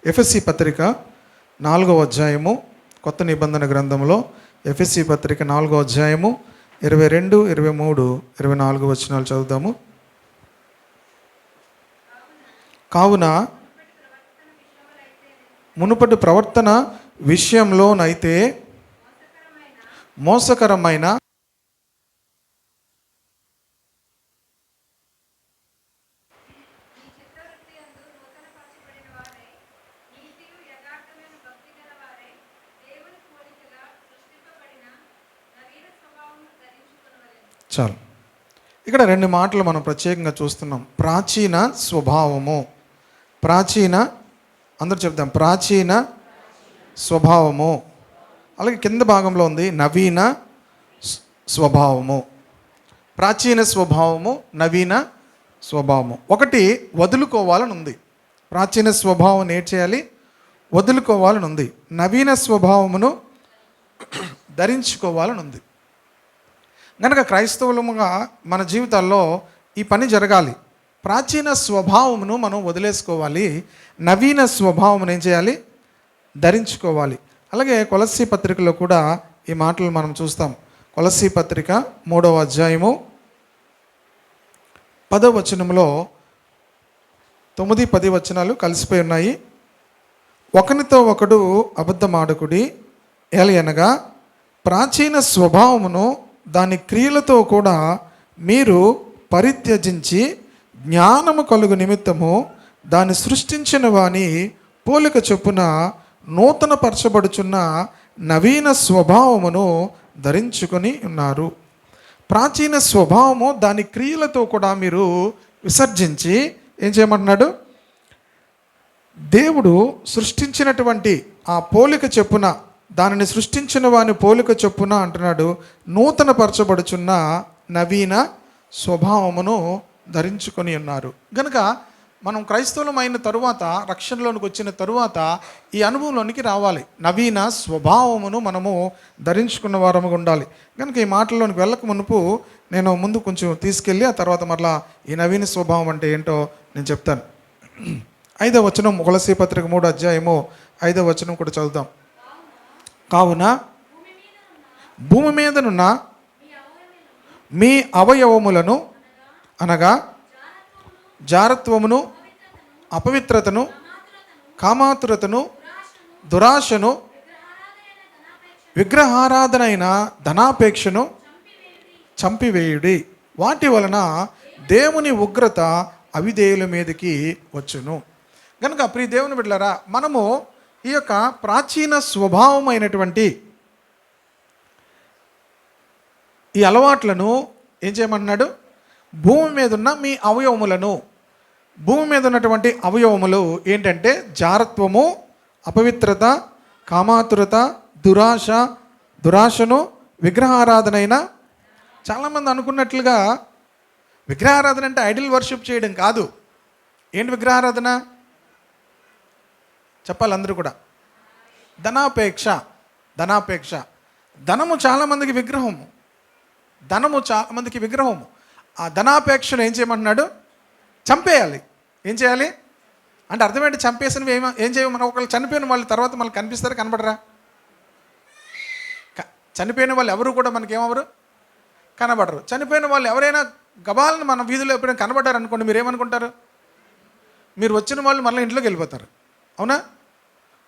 ఎఫెసీ పత్రిక 4వ అధ్యాయము, కొత్త నిబంధన గ్రంథంలో ఎఫెసీ పత్రిక 4వ అధ్యాయము 22, 23, 24 వచనాలు చదువుదాము. కావున మునుపటి ప్రవర్తన విషయంలోనైతే మోసకరమైన చాలు. ఇక్కడ రెండు మాటలు మనం ప్రత్యేకంగా చూస్తున్నాం. ప్రాచీన స్వభావము, అందరూ చెప్తాం ప్రాచీన స్వభావము. అలాగే కింద భాగంలో ఉంది నవీన స్వభావము. ప్రాచీన స్వభావము, నవీన స్వభావము. ఒకటి వదులుకోవాలని ఉంది. ప్రాచీన స్వభావం ఏం చేయాలి? వదులుకోవాలని ఉంది. నవీన స్వభావమును ధరించుకోవాలని ఉంది. కనుక క్రైస్తవులుగా మన జీవితాల్లో ఈ పని జరగాలి. ప్రాచీన స్వభావమును మనం వదిలేసుకోవాలి, నవీన స్వభావమును ఏం చేయాలి? ధరించుకోవాలి. అలాగే కొలస్సీ పత్రికలో కూడా ఈ మాటలు మనం చూస్తాం. కొలస్సీ పత్రిక 3వ అధ్యాయము 10వ వచనంలో 9, 10 వచనాలు కలిసిపోయి ఉన్నాయి. ఒకనితో ఒకడు అబద్ధమాడకుడి, ఏలయనగా ప్రాచీన స్వభావమును దాని క్రియలతో కూడా మీరు పరిత్యజించి జ్ఞానము కలుగు నిమిత్తము దాన్ని సృష్టించిన వాని పోలిక చొప్పున నూతన పరచబడుచున్న నవీన స్వభావమును ధరించుకొని ఉన్నారు. ప్రాచీన స్వభావము దాని క్రియలతో కూడా మీరు విసర్జించి ఏం చేయమంటున్నాడు? దేవుడు సృష్టించినటువంటి ఆ పోలిక చొప్పున, దానిని సృష్టించిన వాని పోలిక చొప్పున అంటున్నాడు, నూతన పరచబడుచున్న నవీన స్వభావమును ధరించుకొని ఉన్నారు. కనుక మనం క్రైస్తవులం అయిన తరువాత, రక్షణలోనికి వచ్చిన తరువాత ఈ అనుభవంలోనికి రావాలి. నవీన స్వభావమును మనము ధరించుకున్న వారముగా ఉండాలి. కనుక ఈ మాటల్లోనికి వెళ్ళక మునుపు నేను ముందు కొంచెం తీసుకెళ్ళి ఆ తర్వాత మరలా ఈ నవీన స్వభావం అంటే ఏంటో నేను చెప్తాను. 5వ వచనం, కొలస్సీ పత్రిక 3వ అధ్యాయము 5వ వచనం కూడా చదువుదాం. కావున భూమి మీదనున్న మీ అవయవములను అనగా జారత్వమును, అపవిత్రతను, కామాతురతను, దురాశను, విగ్రహారాధనైన ధనాపేక్షను చంపివేయుడి. వాటి వలన దేవుని ఉగ్రత అవిధేయుల మీదకి వచ్చును. కనుక ప్రియ దేవుని బిడ్డలారా, మనము ఈ యొక్క ప్రాచీన స్వభావమైనటువంటి ఈ అలవాట్లను ఏం చేయమన్నాడు? భూమి మీద ఉన్న మీ అవయవములను, భూమి మీద ఉన్నటువంటి అవయవములు ఏంటంటే జారత్వము, అపవిత్రత, కామాతురత, దురాశను, విగ్రహారాధనైన. చాలామంది అనుకున్నట్లుగా విగ్రహారాధన అంటే ఐడల్ వర్షిప్ చేయడం కాదు. ఏంటి విగ్రహారాధన? చెప్పాలి అందరూ కూడా. ధనాపేక్ష. ధనము చాలామందికి విగ్రహము, ఆ ధనాపేక్షను ఏం చేయమంటున్నాడు? చంపేయాలి. ఏం చేయాలి అంటే అర్థం ఏంటి? చంపేసినవి ఏం చేయమని? ఒకళ్ళు చనిపోయిన వాళ్ళు తర్వాత మనకు కనిపిస్తారా, కనబడరా? చనిపోయిన వాళ్ళు ఎవరు కూడా మనకేమవరు, కనబడరు. చనిపోయిన వాళ్ళు ఎవరైనా గబాలను మన వీధిలో ఎప్పుడైనా కనబడ్డారు అనుకోండి, మీరు ఏమనుకుంటారు? మీరు వచ్చిన వాళ్ళు మళ్ళీ ఇంట్లోకి వెళ్ళిపోతారు, అవునా?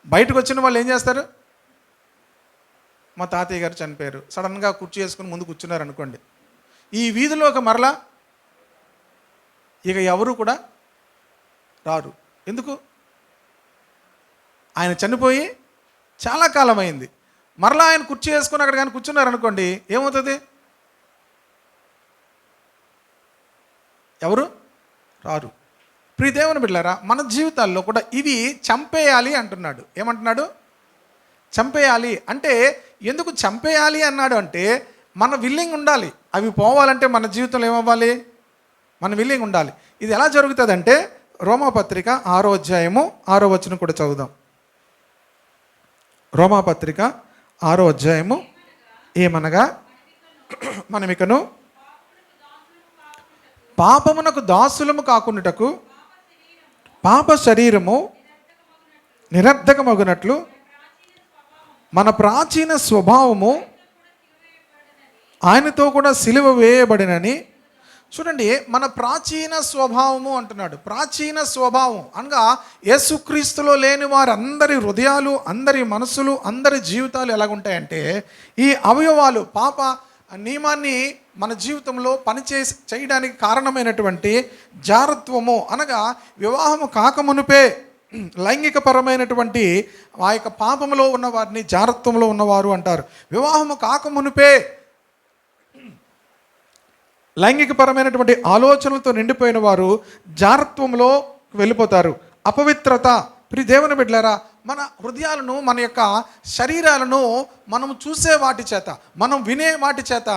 బయటకు వచ్చిన వాళ్ళు ఏం చేస్తారు? మా తాతయ్య గారు చనిపోయారు, సడన్గా కుర్చీ వేసుకుని ముందు కూర్చున్నారు అనుకోండి, ఈ వీధిలోకి మరలా ఇక ఎవరు కూడా రారు. ఎందుకు? ఆయన చనిపోయి చాలా కాలం అయింది. మరలా ఆయన కుర్చీ వేసుకొని అక్కడ కానీ కూర్చున్నారు అనుకోండి, ఏమవుతుంది? ఎవరు రారు. ప్రియ దేవుని బిడ్డలారా, మన జీవితాల్లో కూడా ఇవి చంపేయాలి అంటున్నాడు. ఏమంటున్నాడు? చంపేయాలి అంటే ఎందుకు చంపేయాలి అన్నాడు అంటే మన విల్లింగ్ ఉండాలి. అవి పోవాలంటే మన జీవితంలో ఏమవ్వాలి? మన విల్లింగ్ ఉండాలి. ఇది ఎలా జరుగుతుంది అంటే రోమాపత్రిక 6వ అధ్యాయము 6వ వచనం కూడా చదువుదాం. రోమాపత్రిక 6వ అధ్యాయము, ఏమనగా మనమికను పాపమునకు దాసులము కాకుండాటకు పాప శరీరము నిరర్ధకమగునట్లు మన ప్రాచీన స్వభావము ఆయనతో కూడా సిలువ వేయబడినని. చూడండి, మన ప్రాచీన స్వభావము అంటున్నాడు. ప్రాచీన స్వభావం అనగా యేసుక్రీస్తులో లేని వారు అందరి హృదయాలు, అందరి మనసులు, అందరి జీవితాలు ఎలాగుంటాయంటే, ఈ అవయవాలు పాప నియమాన్ని మన జీవితంలో చేయడానికి కారణమైనటువంటి జారత్వము అనగా వివాహము కాకమునుపే లైంగికపరమైనటువంటి ఆ యొక్క పాపములో ఉన్న వారిని జారత్వంలో ఉన్నవారు అంటారు. వివాహము కాకమునుపే లైంగికపరమైనటువంటి ఆలోచనలతో నిండిపోయిన వారు జారత్వంలో వెళ్ళిపోతారు. అపవిత్రత. దేవుని బిడ్డలారా, మన హృదయాలను, మన యొక్క శరీరాలను మనం చూసే వాటి చేత, మనం వినే వాటి చేత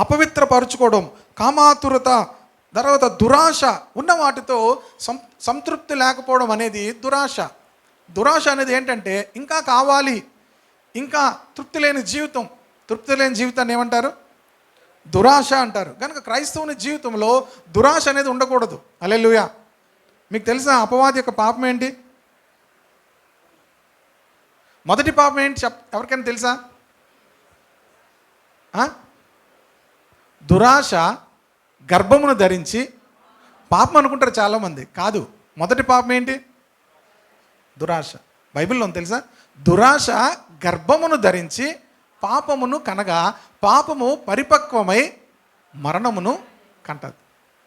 అపవిత్రపరుచుకోవడం, కామాతురత, తర్వాత దురాశ ఉన్న వాటితో సంతృప్తి లేకపోవడం అనేది దురాశ. దురాశ అనేది ఏంటంటే ఇంకా కావాలి, ఇంకా తృప్తి లేని జీవితం. తృప్తి లేని జీవితాన్ని ఏమంటారు? దురాశ అంటారు. కనుక క్రైస్తవుని జీవితంలో దురాశ అనేది ఉండకూడదు. హల్లెలూయా. మీకు తెలుసా అపవాది యొక్క పాపం ఏంటి? మొదటి పాపం ఏంటి ఎవరికైనా తెలుసా? దురాశ గర్భమును ధరించి. పాపం అనుకుంటారు చాలామంది. కాదు. మొదటి పాపం ఏంటి? దురాశ. బైబిల్లో తెలుసా? దురాశ గర్భమును ధరించి పాపమును కనగా పాపము పరిపక్వమై మరణమును కంటది.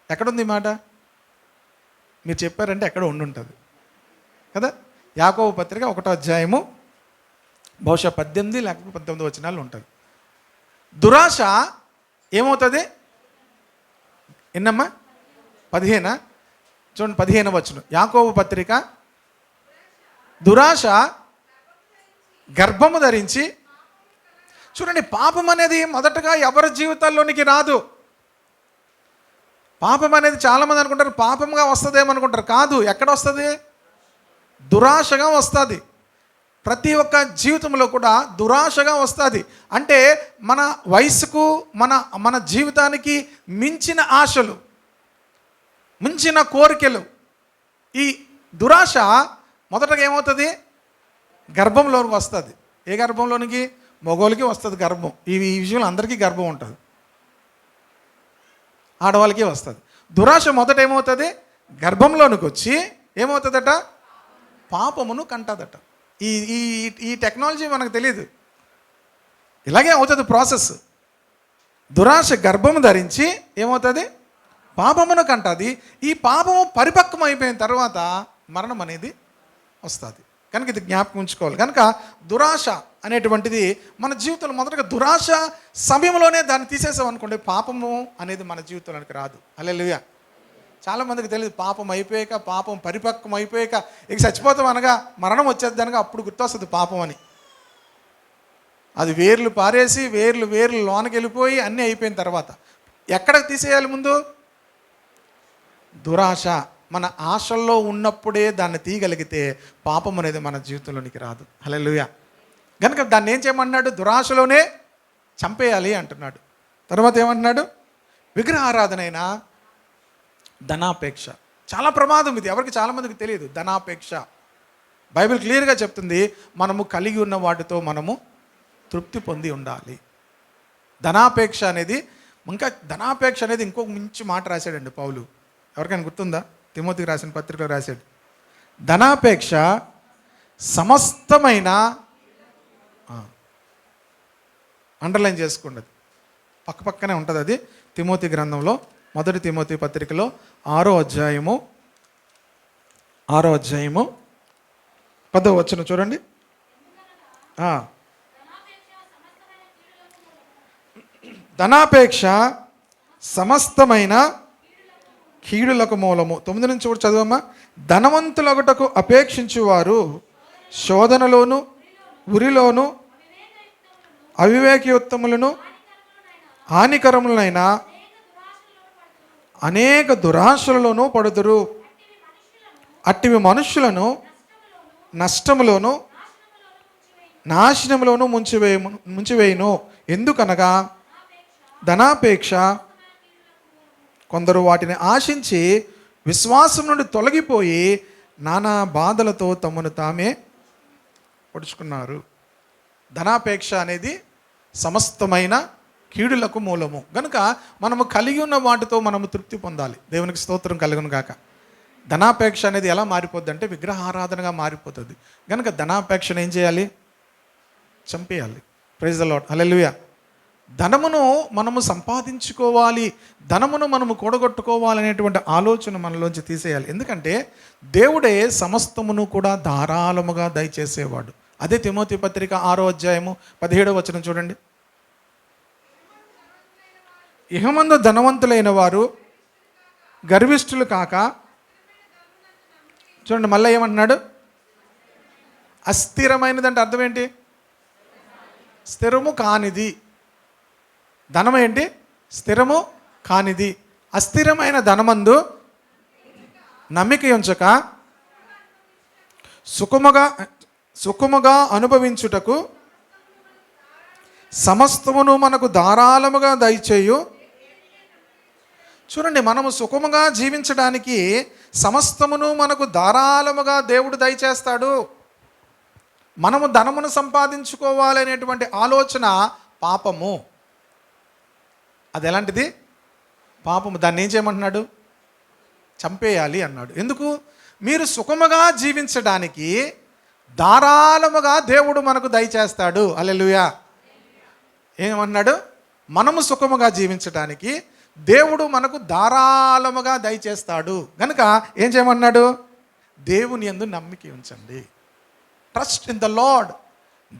ఎక్కడుంది ఈ మాట? మీరు చెప్పారంటే ఎక్కడ ఉండుంటుంది కదా. యాకోబు పత్రిక 1వ అధ్యాయము బహుశా 18 లేకపోతే 19 వచనాలు ఉంటుంది. దురాశ ఏమవుతుంది? ఎన్నమ్మా? 15. చూడండి, 15వ వచనం యాకోబు పత్రిక. దురాశ గర్భము ధరించి. చూడండి, పాపం అనేది మొదటగా ఎవరి జీవితాల్లోనికి రాదు. పాపం అనేది చాలామంది అనుకుంటారు పాపంగా వస్తుందేమనుకుంటారు. కాదు. ఎక్కడ వస్తుంది? దురాశగా వస్తుంది. ప్రతి ఒక్క జీవితంలో కూడా దురాశగా వస్తుంది. అంటే మన వయసుకు, మన జీవితానికి మించిన ఆశలు, మించిన కోరికలు. ఈ దురాశ మొదటగా ఏమవుతుంది? గర్భంలోనికి వస్తుంది. ఏ గర్భంలోనికి? మగవాళ్ళకి వస్తుంది గర్భం. ఈ విషయంలో అందరికీ గర్భం ఉంటుంది, ఆడవాళ్ళకి వస్తుంది. దురాశ మొదట ఏమవుతుంది? గర్భంలోనికి వచ్చి ఏమవుతుందట? పాపమును కంటదట. ఈ ఈ ఈ టెక్నాలజీ మనకు తెలియదు. ఇలాగే అవుతుంది ప్రాసెస్. దురాశ గర్భము ధరించి ఏమవుతుంది? పాపమును కంటది. ఈ పాపము పరిపక్వం అయిపోయిన తర్వాత మరణం అనేది వస్తుంది. కనుక ఇది జ్ఞాపకం ఉంచుకోవాలి. కనుక దురాశ అనేటువంటిది మన జీవితంలో మొదటగా దురాశ సమయంలోనే దాన్ని తీసేసాం అనుకోండి, పాపము అనేది మన జీవితంలోనికి రాదు. హల్లెలూయా. చాలామందికి తెలియదు. పాపం అయిపోయాక, పాపం పరిపక్వం అయిపోయాక ఇక చచ్చిపోతాం అనగా, మరణం వచ్చేది అనగా అప్పుడు గుర్తొస్తుంది పాపం అని. అది వేర్లు పారేసి వేర్లు లోనకి వెళ్ళిపోయి అన్నీ అయిపోయిన తర్వాత ఎక్కడికి తీసేయాలి? ముందు దురాశ. మన ఆశల్లో ఉన్నప్పుడే దాన్ని తీయగలిగితే పాపం అనేది మన జీవితంలోనికి రాదు. హల్లెలూయా. కనుక దాన్ని ఏం చేయమన్నాడు? దురాశలోనే చంపేయాలి అంటున్నాడు. తర్వాత ఏమంటున్నాడు? విగ్రహారాధనైనా ధనాపేక్ష. చాలా ప్రమాదం ఇది. ఎవరికి చాలామందికి తెలియదు ధనాపేక్ష. బైబిల్ క్లియర్గా చెప్తుంది, మనము కలిగి ఉన్న వాటితో మనము తృప్తి పొంది ఉండాలి. ధనాపేక్ష అనేది ఇంకొక మంచి మాట రాశాడండి పౌలు. ఎవరికైనా గుర్తుందా? తిమోతికి రాసిన పత్రికలో రాశాడు. ధనాపేక్ష సమస్తమైన, అండర్లైన్ చేసుకోండి, అది పక్కనే ఉంటుంది. అది తిమోతి గ్రంథంలో 1 తిమోతి పత్రికలో 6వ అధ్యాయము 10వ వచనం చూడండి. ధనాపేక్ష సమస్తమైన కీడులకు మూలము. 9 నుంచి కూడా చదవమ్మా. ధనవంతులొకటకు అపేక్షించువారు శోధనలోను, ఉరిలోను, అవివేకయుక్తములను, హానికరములైన అనేక దురాశలలోనూ పడుదురు. అట్టివి మనుష్యులను నష్టములోను, నాశనములోను ముంచివేయును. ఎందుకనగా ధనాపేక్ష కొందరు వాటిని ఆశించి విశ్వాసం నుండి తొలగిపోయి నానా బాధలతో తమను తామే పొడుచుకున్నారు. ధనాపేక్ష అనేది సమస్తమైన కీడులకు మూలము. కనుక మనము కలిగి ఉన్న వాటితో మనము తృప్తి పొందాలి. దేవునికి స్తోత్రం కలుగును గాక. ధనాపేక్ష అనేది ఎలా మారిపోద్ది అంటే విగ్రహారాధనగా మారిపోతుంది. కనుక ధనాపేక్షను ఏం చేయాలి? చంపేయాలి. ప్రైజ్ ది లార్డ్, హల్లెలూయా. ధనమును మనము సంపాదించుకోవాలి, ధనమును మనము కూడగొట్టుకోవాలనేటువంటి ఆలోచన మనలోంచి తీసేయాలి. ఎందుకంటే దేవుడే సమస్తమును కూడా ధారాళముగా దయచేసేవాడు. అదే తిమోతి పత్రిక 6వ అధ్యాయము 17వ వచనం చూడండి. ఇహమందు ధనవంతులైన వారు గర్విష్ఠులు కాక, చూడండి మళ్ళీ ఏమంటున్నాడు? అస్థిరమైనది అంటే అర్థం ఏంటి? స్థిరము కానిది. ధనం ఏంటి? స్థిరము కానిది. అస్థిరమైన ధనమందు నమ్మిక ఉంచక సుఖముగా అనుభవించుటకు సమస్తమును మనకు ధారాళముగా దయచేయు. చూడండి, మనము సుఖముగా జీవించడానికి సమస్తమును మనకు ధారాళముగా దేవుడు దయచేస్తాడు. మనము ధనమును సంపాదించుకోవాలనేటువంటి ఆలోచన పాపము. అది ఎలాంటిది? పాపము. దాన్ని ఏం చేయమంటున్నాడు? చంపేయాలి అన్నాడు. ఎందుకు? మీరు సుఖముగా జీవించడానికి ధారాళముగా దేవుడు మనకు దయచేస్తాడు. హల్లెలూయా. ఏమన్నాడు? మనము సుఖముగా జీవించడానికి దేవుడు మనకు ధారాళముగా దయచేస్తాడు. కనుక ఏం చేయమన్నాడు? దేవుని యందు నమ్మిక ఉంచండి. Trust in the lord.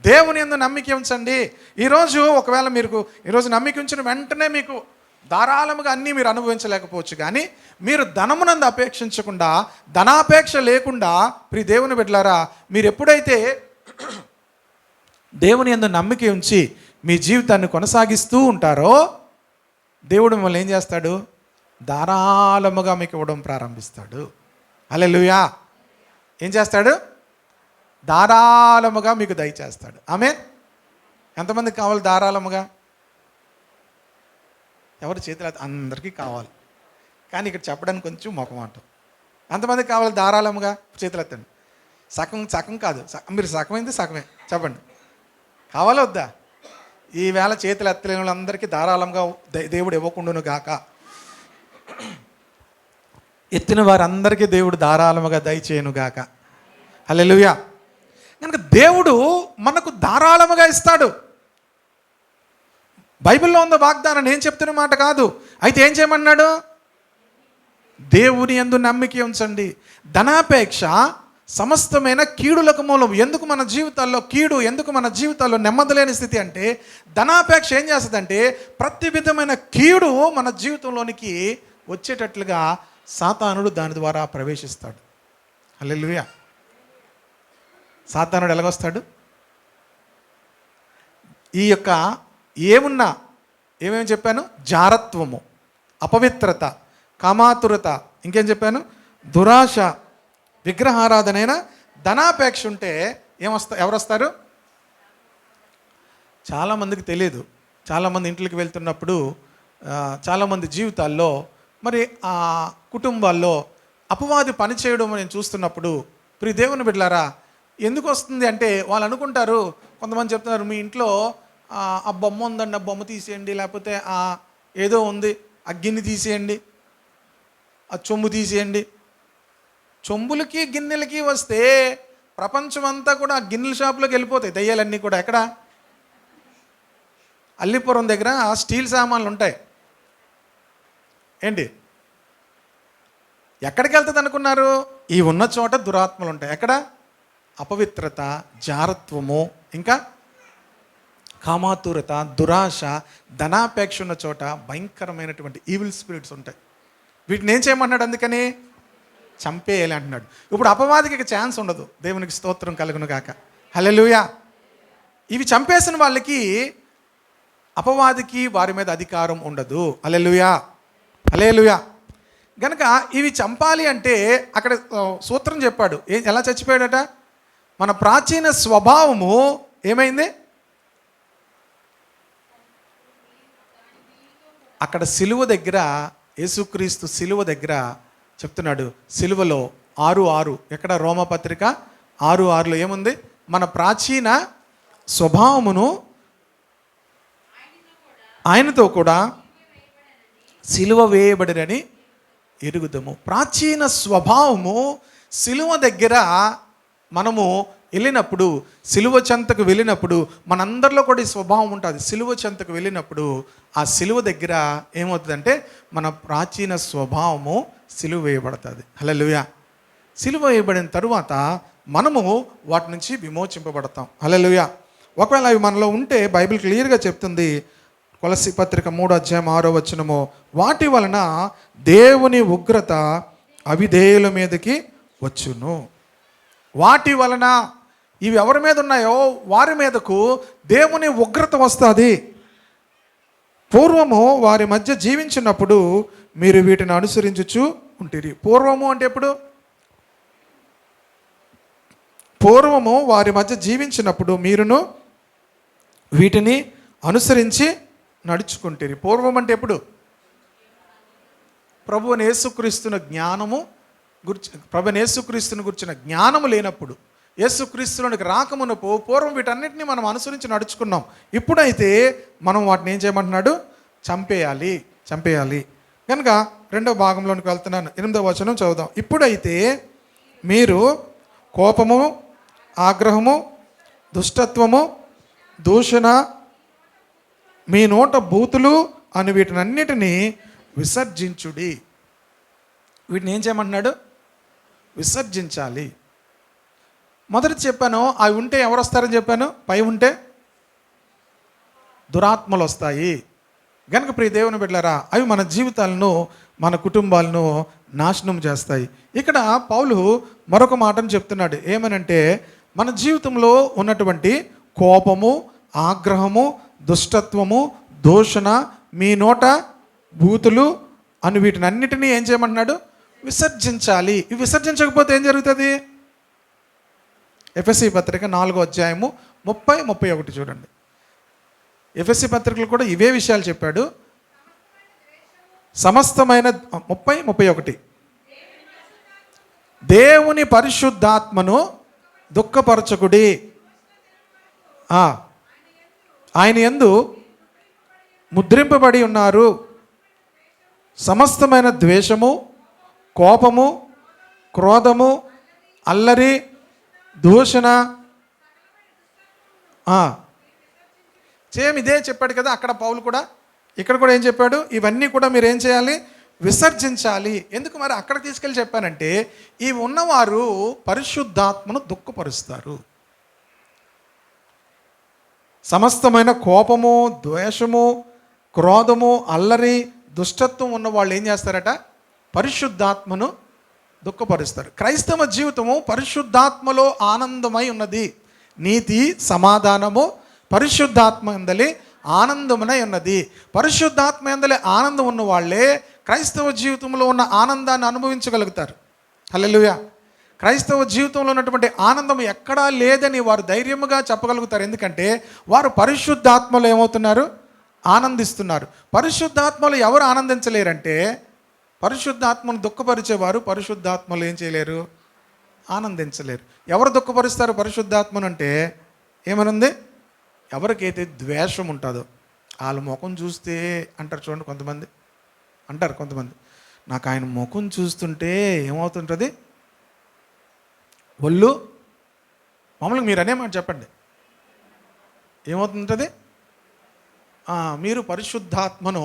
దేవుని యందు నమ్మిక ఉంచండి. ఈరోజు ఒకవేళ మీరు ఈరోజు నమ్మిక ఉంచిన వెంటనే మీకు ధారాళముగా అన్నీ మీరు అనుభవించలేకపోవచ్చు, కానీ మీరు ధనమునందు అపేక్షించకుండా, ధనాపేక్ష లేకుండా, ప్రియ దేవుని బిడ్డలారా, మీరు ఎప్పుడైతే దేవుని యందు నమ్మిక ఉంచి మీ జీవితాన్ని కొనసాగిస్తూ ఉంటారో దేవుడు మిమ్మల్ని ఏం చేస్తాడు? ధారాళముగా మీకు ఇవ్వడం ప్రారంభిస్తాడు. హల్లెలూయా. ఏం చేస్తాడు? ధారాళముగా మీకు దయచేస్తాడు. ఆమేన్. ఎంతమందికి కావాలి ధారాళముగా? ఎవరు చేతులు? అందరికీ కావాలి, కానీ ఇక్కడ చెప్పడానికి కొంచెం మొహమాటం. ఎంతమందికి కావాలి ధారాళముగా? చేతులు ఎత్తండి. సగం కాదు, మీరు సగమైంది సగమే చెప్పండి. కావాలా వద్దా? ఈవేళ చేతులు ఎత్తలేని వాళ్ళందరికీ ధారాళంగా దేవుడు ఇవ్వకుండాను గాక. ఎత్తిన వారందరికీ దేవుడు ధారాళముగా దయచేయను గాక. హల్లెలూయా. కనుక దేవుడు మనకు ధారాళముగా ఇస్తాడు. బైబిల్లో ఉన్న వాగ్దానం నేను చెప్తున్న మాట కాదు. అయితే ఏం చేయమన్నాడు? దేవుని యందు నమ్మిక ఉంచండి. ధనాపేక్ష సమస్తమైన కీడులకు మూలం. ఎందుకు మన జీవితాల్లో కీడు, ఎందుకు మన జీవితాల్లో నెమ్మది లేని స్థితి అంటే ధనాపేక్ష ఏం చేస్తుందంటే ప్రతి విధమైన కీడు మన జీవితంలోనికి వచ్చేటట్లుగా సాతానుడు దాని ద్వారా ప్రవేశిస్తాడు. హల్లెలూయా. సాతానుడు ఎలాగొస్తాడు? ఈ యొక్క ఏమేమి చెప్పాను? జారత్వము, అపవిత్రత, కామాతురత, ఇంకేం చెప్పాను? దురాశ, విగ్రహారాధనైన ధనాపేక్ష ఉంటే ఎవరు వస్తారు? చాలామందికి తెలియదు. చాలామంది ఇంట్లోకి వెళ్తున్నప్పుడు చాలామంది జీవితాల్లో మరి ఆ కుటుంబాల్లో అపవాది పనిచేయడం నేను చూస్తున్నప్పుడు, ప్రియ దేవుని బిడ్డలారా, ఎందుకు వస్తుంది అంటే వాళ్ళు అనుకుంటారు, కొంతమంది చెప్తున్నారు మీ ఇంట్లో ఆ బొమ్మ ఉందండి, ఆ బొమ్మ తీసేయండి, లేకపోతే ఆ ఏదో ఉంది ఆ గిన్నె తీసేయండి, ఆ చొంబు తీసేయండి. చొంబులకి గిన్నెలకి వస్తే ప్రపంచం అంతా కూడా ఆ గిన్నెల షాపులోకి వెళ్ళిపోతాయి దయ్యాలన్నీ కూడా. ఎక్కడ? అల్లిపురం దగ్గర స్టీల్ సామాన్లు ఉంటాయి. ఏంటి? ఎక్కడికి వెళ్తుంది అనుకున్నారు? ఈ ఉన్న చోట దురాత్మలు ఉంటాయి. ఎక్కడ? అపవిత్రత, జారత్వము, ఇంకా కామాతురత, దురాశ, ధనాపేక్ష ఉన్న చోట భయంకరమైనటువంటి ఈవిల్ స్పిరిట్స్ ఉంటాయి. వీటిని ఏం చేయమన్నాడు? అందుకని చంపేయాలి అంటున్నాడు. ఇప్పుడు అపవాదికి ఛాన్స్ ఉండదు. దేవునికి స్తోత్రం కలుగును గాక. హల్లెలూయా. ఇవి చంపేసిన వాళ్ళకి అపవాదికి వారి మీద అధికారం ఉండదు. హల్లెలూయా, హల్లెలూయా. గనక ఇవి చంపాలి అంటే అక్కడ సూత్రం చెప్పాడు. ఎలా చచ్చిపోయాడట? మన ప్రాచీన స్వభావము ఏమైంది? అక్కడ సిలువ దగ్గర, యేసుక్రీస్తు సిలువ దగ్గర చెప్తున్నాడు. సిలువలో 6:6, ఎక్కడ? రోమపత్రిక 6:6లో ఏముంది? మన ప్రాచీన స్వభావమును ఆయనతో కూడా సిలువ వేయబడినని ఎరుగుదము. ప్రాచీన స్వభావము సిలువ దగ్గర మనము వెళ్ళినప్పుడు, సిలువ చెంతకు వెళ్ళినప్పుడు మనందరిలో కూడా ఈ స్వభావం ఉంటుంది. సిలువ చెంతకు వెళ్ళినప్పుడు ఆ సిలువ దగ్గర ఏమవుతుందంటే మన ప్రాచీన స్వభావము సిలువ వేయబడుతుంది. హల్లెలూయా. సిలువ వేయబడిన తరువాత మనము వాటి నుంచి విమోచింపబడతాం. హల్లెలూయా. ఒకవేళ అవి మనలో ఉంటే బైబిల్ క్లియర్గా చెప్తుంది, కొలస్సీ పత్రిక 3:6 వాటి వలన దేవుని ఉగ్రత అవిధేయుల మీదకి వచ్చును. వాటి వలన, ఇవి ఎవరి మీద ఉన్నాయో వారి మీదకు దేవుని ఉగ్రత వస్తుంది. పూర్వము వారి మధ్య జీవించినప్పుడు మీరు వీటిని అనుసరించుచు ఉంటిరి. పూర్వము అంటే ఎప్పుడు? పూర్వము వారి మధ్య జీవించినప్పుడు మీరును వీటిని అనుసరించి నడుచుకుంటేరి. పూర్వం అంటే ఎప్పుడు? ప్రభువుని యేసుక్రీస్తున్న జ్ఞానము ప్రభువుని యేసుక్రీస్తుని గురించిన జ్ఞానము లేనప్పుడు, యేసుక్రీస్తులోనికి రాకమునపు పూర్వం వీటన్నిటిని మనం అనుసరించి నడుచుకున్నాం. ఇప్పుడైతే మనం వాటిని ఏం చేయమంటున్నాడు? చంపేయాలి. కనుక 2వ భాగంలోనికి వెళ్తున్నాను. 8వ వచనం చదువుదాం. ఇప్పుడైతే మీరు కోపము, ఆగ్రహము, దుష్టత్వము, దూషణ, మీ నోట బూతులు అని వీటినన్నిటినీ విసర్జించుడి. వీటిని ఏం చేయమంటున్నాడు? విసర్జించాలి. మొదటి చెప్పాను, అవి ఉంటే ఎవరు వస్తారని చెప్పాను? పై ఉంటే దురాత్మలు వస్తాయి. గనుక ప్రియ దేవుని బిడ్డలారా, అవి మన జీవితాలను, మన కుటుంబాలను నాశనం చేస్తాయి. ఇక్కడ పౌలు మరొక మాటను చెప్తున్నాడు. ఏమనంటే, మన జీవితంలో ఉన్నటువంటి కోపము, ఆగ్రహము, దుష్టత్వము, దూషణ, మీ నోట బూతులు అని వీటిని అన్నిటినీ ఏం చేయమంటున్నాడు? విసర్జించాలి. ఇవి విసర్జించకపోతే ఏం జరుగుతుంది? ఎఫెసీ పత్రిక 4:30-31 చూడండి. ఎఫెసీ పత్రికలు కూడా ఇవే విషయాలు చెప్పాడు. సమస్తమైన 30-31 దేవుని పరిశుద్ధాత్మను దుఃఖపరచకుడి, ఆయన యందు ముద్రింపబడి ఉన్నారు. సమస్తమైన ద్వేషము, కోపము, క్రోధము, అల్లరి, దూషణ, సేమ్ ఇదే చెప్పాడు కదా అక్కడ పౌలు కూడా. ఇక్కడ కూడా ఏం చెప్పాడు? ఇవన్నీ కూడా మీరు ఏం చేయాలి? విసర్జించాలి. ఎందుకు మరి అక్కడ తీసుకెళ్ళి చెప్పానంటే, ఇవి ఉన్నవారు పరిశుద్ధాత్మను దుఃఖపరుస్తారు. సమస్తమైన కోపము, ద్వేషము, క్రోధము, అల్లరి, దుష్టత్వం ఉన్న వాళ్ళు ఏం చేస్తారట? పరిశుద్ధాత్మను దుఃఖపరుస్తారు. క్రైస్తవ జీవితము పరిశుద్ధాత్మలో ఆనందమై ఉన్నది. నీతి, సమాధానము పరిశుద్ధాత్మ యందలి ఆనందమునై ఉన్నది. పరిశుద్ధాత్మ యందలి ఆనందం ఉన్న వాళ్ళే క్రైస్తవ జీవితంలో ఉన్న ఆనందాన్ని అనుభవించగలుగుతారు. హల్లెలూయా. క్రైస్తవ జీవితంలో ఉన్నటువంటి ఆనందం ఎక్కడా లేదని వారు ధైర్యముగా చెప్పగలుగుతారు. ఎందుకంటే వారు పరిశుద్ధాత్మలో ఏమవుతున్నారు? ఆనందిస్తున్నారు. పరిశుద్ధాత్మలో ఎవరు ఆనందించలేరంటే, పరిశుద్ధాత్మను దుఃఖపరిచేవారు పరిశుద్ధాత్మలు ఏం చేయలేరు? ఆనందించలేరు. ఎవరు దుఃఖపరుస్తారు పరిశుద్ధాత్మను అంటే? ఏమనుంది? ఎవరికైతే ద్వేషం ఉంటుందో వాళ్ళ ముఖం చూస్తే అంటారు చూడండి. కొంతమంది అంటారు, నాకు ఆయన ముఖం చూస్తుంటే ఏమవుతుంటుంది? ఒళ్ళు మామూలుగా మీరు అనే మాట చెప్పండి, ఏమవుతుంటుంది? మీరు పరిశుద్ధాత్మను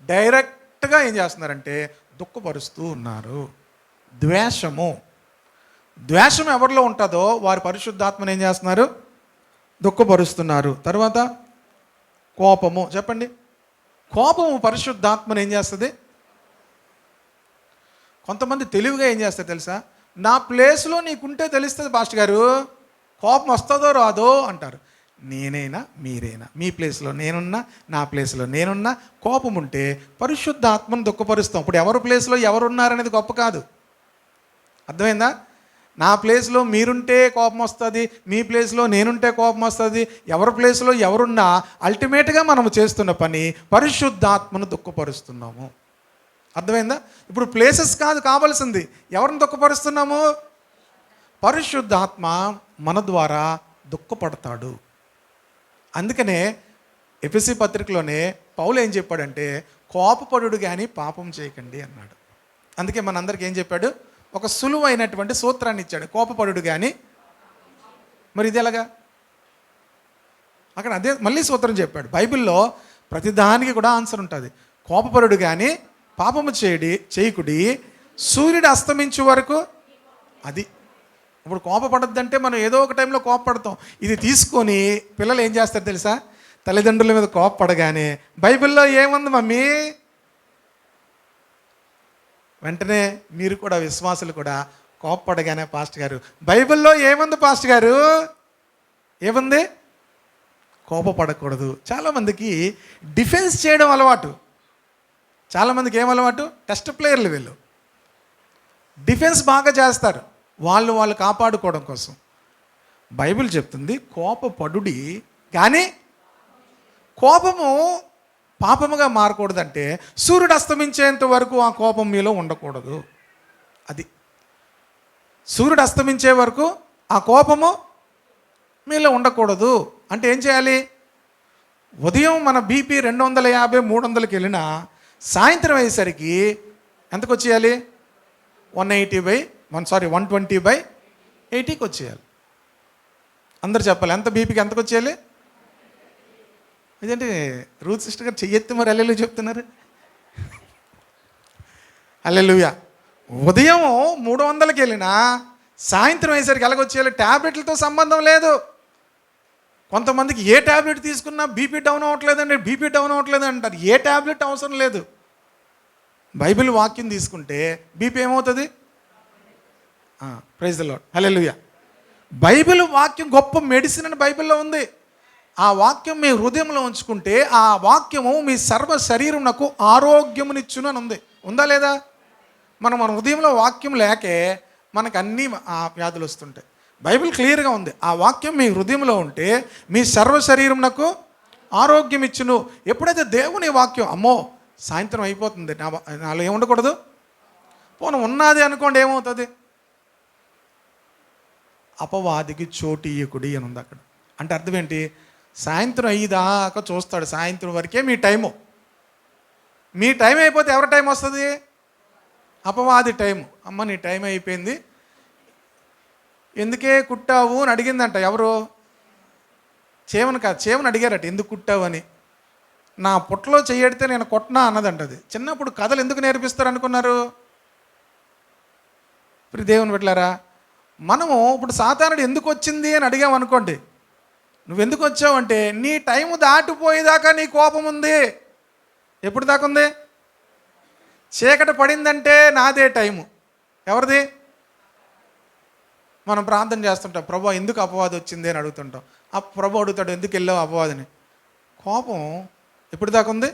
డైరెక్ట్గా ఏం చేస్తున్నారంటే దుఃఖపరుస్తూ ఉన్నారు. ద్వేషం ఎవరిలో ఉంటుందో వారు పరిశుద్ధాత్మను ఏం చేస్తున్నారు? దుఃఖపరుస్తున్నారు. తర్వాత కోపము. చెప్పండి, కోపము పరిశుద్ధాత్మను ఏం చేస్తుంది? కొంతమంది తెలివిగా ఏం చేస్తారు తెలుసా? నా ప్లేస్లో నీకుంటే తెలుస్తుంది పాస్టర్ గారు, కోపం వస్తుందో రాదో అంటారు. నేనైనా మీరైనా మీ ప్లేస్లో నేనున్నా, నా ప్లేస్లో నేనున్నా, కోపం ఉంటే పరిశుద్ధాత్మను దుఃఖపరుస్తాం. ఇప్పుడు ఎవరి ప్లేస్లో ఎవరున్నారనేది గొప్ప కాదు. అర్థమైందా? నా ప్లేస్లో మీరుంటే కోపం వస్తుంది, మీ ప్లేస్లో నేనుంటే కోపం వస్తుంది. ఎవరి ప్లేస్లో ఎవరున్నా అల్టిమేట్గా మనము చేస్తున్న పని పరిశుద్ధాత్మను దుఃఖపరుస్తున్నాము. అర్థమైందా? ఇప్పుడు ప్లేసెస్ కాదు కావాల్సింది, ఎవరిని దుఃఖపరుస్తున్నాము? పరిశుద్ధాత్మ మన ద్వారా దుఃఖపడతాడు. అందుకనే ఎఫెసీ పత్రికలోనే పౌలు ఏం చెప్పాడంటే, కోపపడుడు కానీ పాపం చేయకండి అన్నాడు. అందుకే మనందరికీ ఏం చెప్పాడు? ఒక సులువైనటువంటి సూత్రాన్ని ఇచ్చాడు, కోపపడుడు కానీ. మరి ఇది ఎలాగా? అక్కడ అదే మళ్ళీ సూత్రం చెప్పాడు. బైబిల్లో ప్రతిదానికి కూడా ఆన్సర్ ఉంటుంది. కోపపరుడు కానీ పాపము చేయకుడి, సూర్యుడు అస్తమించే వరకు. అది ఇప్పుడు కోపపడద్దంటే మనం ఏదో ఒక టైంలో కోపపడతాం. ఇది తీసుకొని పిల్లలు ఏం చేస్తారు తెలుసా? తల్లిదండ్రుల మీద కోపపడగానే బైబిల్లో ఏముంది మమ్మీ, వెంటనే మీరు కూడా విశ్వాసులు కూడా కోపపడగానే, పాస్టర్ గారు బైబిల్లో ఏముంది పాస్టర్ గారు, ఏముంది? కోపపడకూడదు. చాలామందికి డిఫెన్స్ చేయడం అలవాటు. చాలామందికి ఏం అలవాటు? టెస్ట్ ప్లేయర్లు వీళ్ళు. డిఫెన్స్ బాగా చేస్తారు, వాళ్ళు కాపాడుకోవడం కోసం. బైబిల్ చెప్తుంది కోపపడుడి కానీ కోపము పాపముగా మారకూడదంటే సూర్యుడు అస్తమించేంత వరకు ఆ కోపం మీలో ఉండకూడదు. అది సూర్యుడు అస్తమించే వరకు ఆ కోపము మీలో ఉండకూడదు. అంటే ఏం చేయాలి? ఉదయం మన బీపీ 250, 300కి వెళ్ళినా సాయంత్రం అయ్యేసరికి ఎంతకు వచ్చేయాలి? 120/80కి వచ్చేయాలి. అందరు చెప్పాలి, ఎంత బీపీకి ఎంతకు వచ్చేయాలి? ఇదేంటి రూత్ సిస్టర్ గారు చెయ్యెత్తి మరి హల్లెలూయా చెప్తున్నారు. హల్లెలూయా. ఉదయం 300కి వెళ్ళినా సాయంత్రం అయ్యేసరికి ఎలాగొచ్చేయాలి? ట్యాబ్లెట్లతో సంబంధం లేదు. కొంతమందికి ఏ ట్యాబ్లెట్ తీసుకున్నా బీపీ డౌన్ అవ్వట్లేదండి, బీపీ డౌన్ అవ్వట్లేదు అంటారు. ఏ ట్యాబ్లెట్ అవసరం లేదు. బైబిల్ వాక్యం తీసుకుంటే బీపీ ఏమవుతుంది? Praise the lord, hallelujah. Bible వాక్యం గొప్ప మెడిసిన్ అని బైబిల్లో ఉంది. ఆ వాక్యం మీ హృదయంలో ఉంచుకుంటే ఆ వాక్యము మీ సర్వ శరీరమునకు ఆరోగ్యమునిచ్చును అని ఉంది. ఉందా లేదా? మన హృదయంలో వాక్యం లేకే మనకు అన్నీ వ్యాధులు వస్తుంటాయి. బైబిల్ క్లియర్గా ఉంది. ఆ వాక్యం మీ హృదయంలో ఉంటే మీ సర్వ శరీరమునకు ఆరోగ్యం ఇచ్చును. ఎప్పుడైతే దేవుని వాక్యం, అమ్మో సాయంత్రం అయిపోతుంది, నాలో ఏముండకూడదు, పోను ఉన్నది అనుకోండి, ఏమవుతుంది? అపవాదికి చోటు ఇయ్యకుడి అని ఉంది అక్కడ. అంటే అర్థం ఏంటి? సాయంత్రం అయ్యేదాకా చూస్తాడు, సాయంత్రం వరకే మీ టైము. మీ టైం అయిపోతే ఎవరి టైం వస్తుంది? అపవాది టైము. అమ్మ నీ టైం అయిపోయింది, ఎందుకే కుట్టావు అని అడిగిందంట. ఎవరు? చేవను కాదు, చేవను అడిగారట ఎందుకు కుట్టావు అని. నా పుట్టలో చెయ్యడితే నేను కొట్టనా అన్నదంట. అది చిన్నప్పుడు కథలు ఎందుకు నేర్పిస్తారు అనుకున్నారు? ఇప్పుడు దేవుని బిడ్డలారా, మనము ఇప్పుడు సాతానుడు ఎందుకు వచ్చింది అని అడిగామనుకోండి, నువ్వెందుకు వచ్చావు అంటే నీ టైము దాటిపోయేదాకా నీ కోపం ఉంది. ఎప్పుడు దాకా ఉంది? చీకటి పడిందంటే నాదే టైము. ఎవరిది? మనం ప్రార్థన చేస్తుంటాం, ప్రభు ఎందుకు అపవాదం వచ్చింది అని అడుగుతుంటాం. ఆ ప్రభు అడుగుతాడు, ఎందుకు వెళ్ళావు అపవాదిని? కోపం ఎప్పుడు దాకా ఉంది?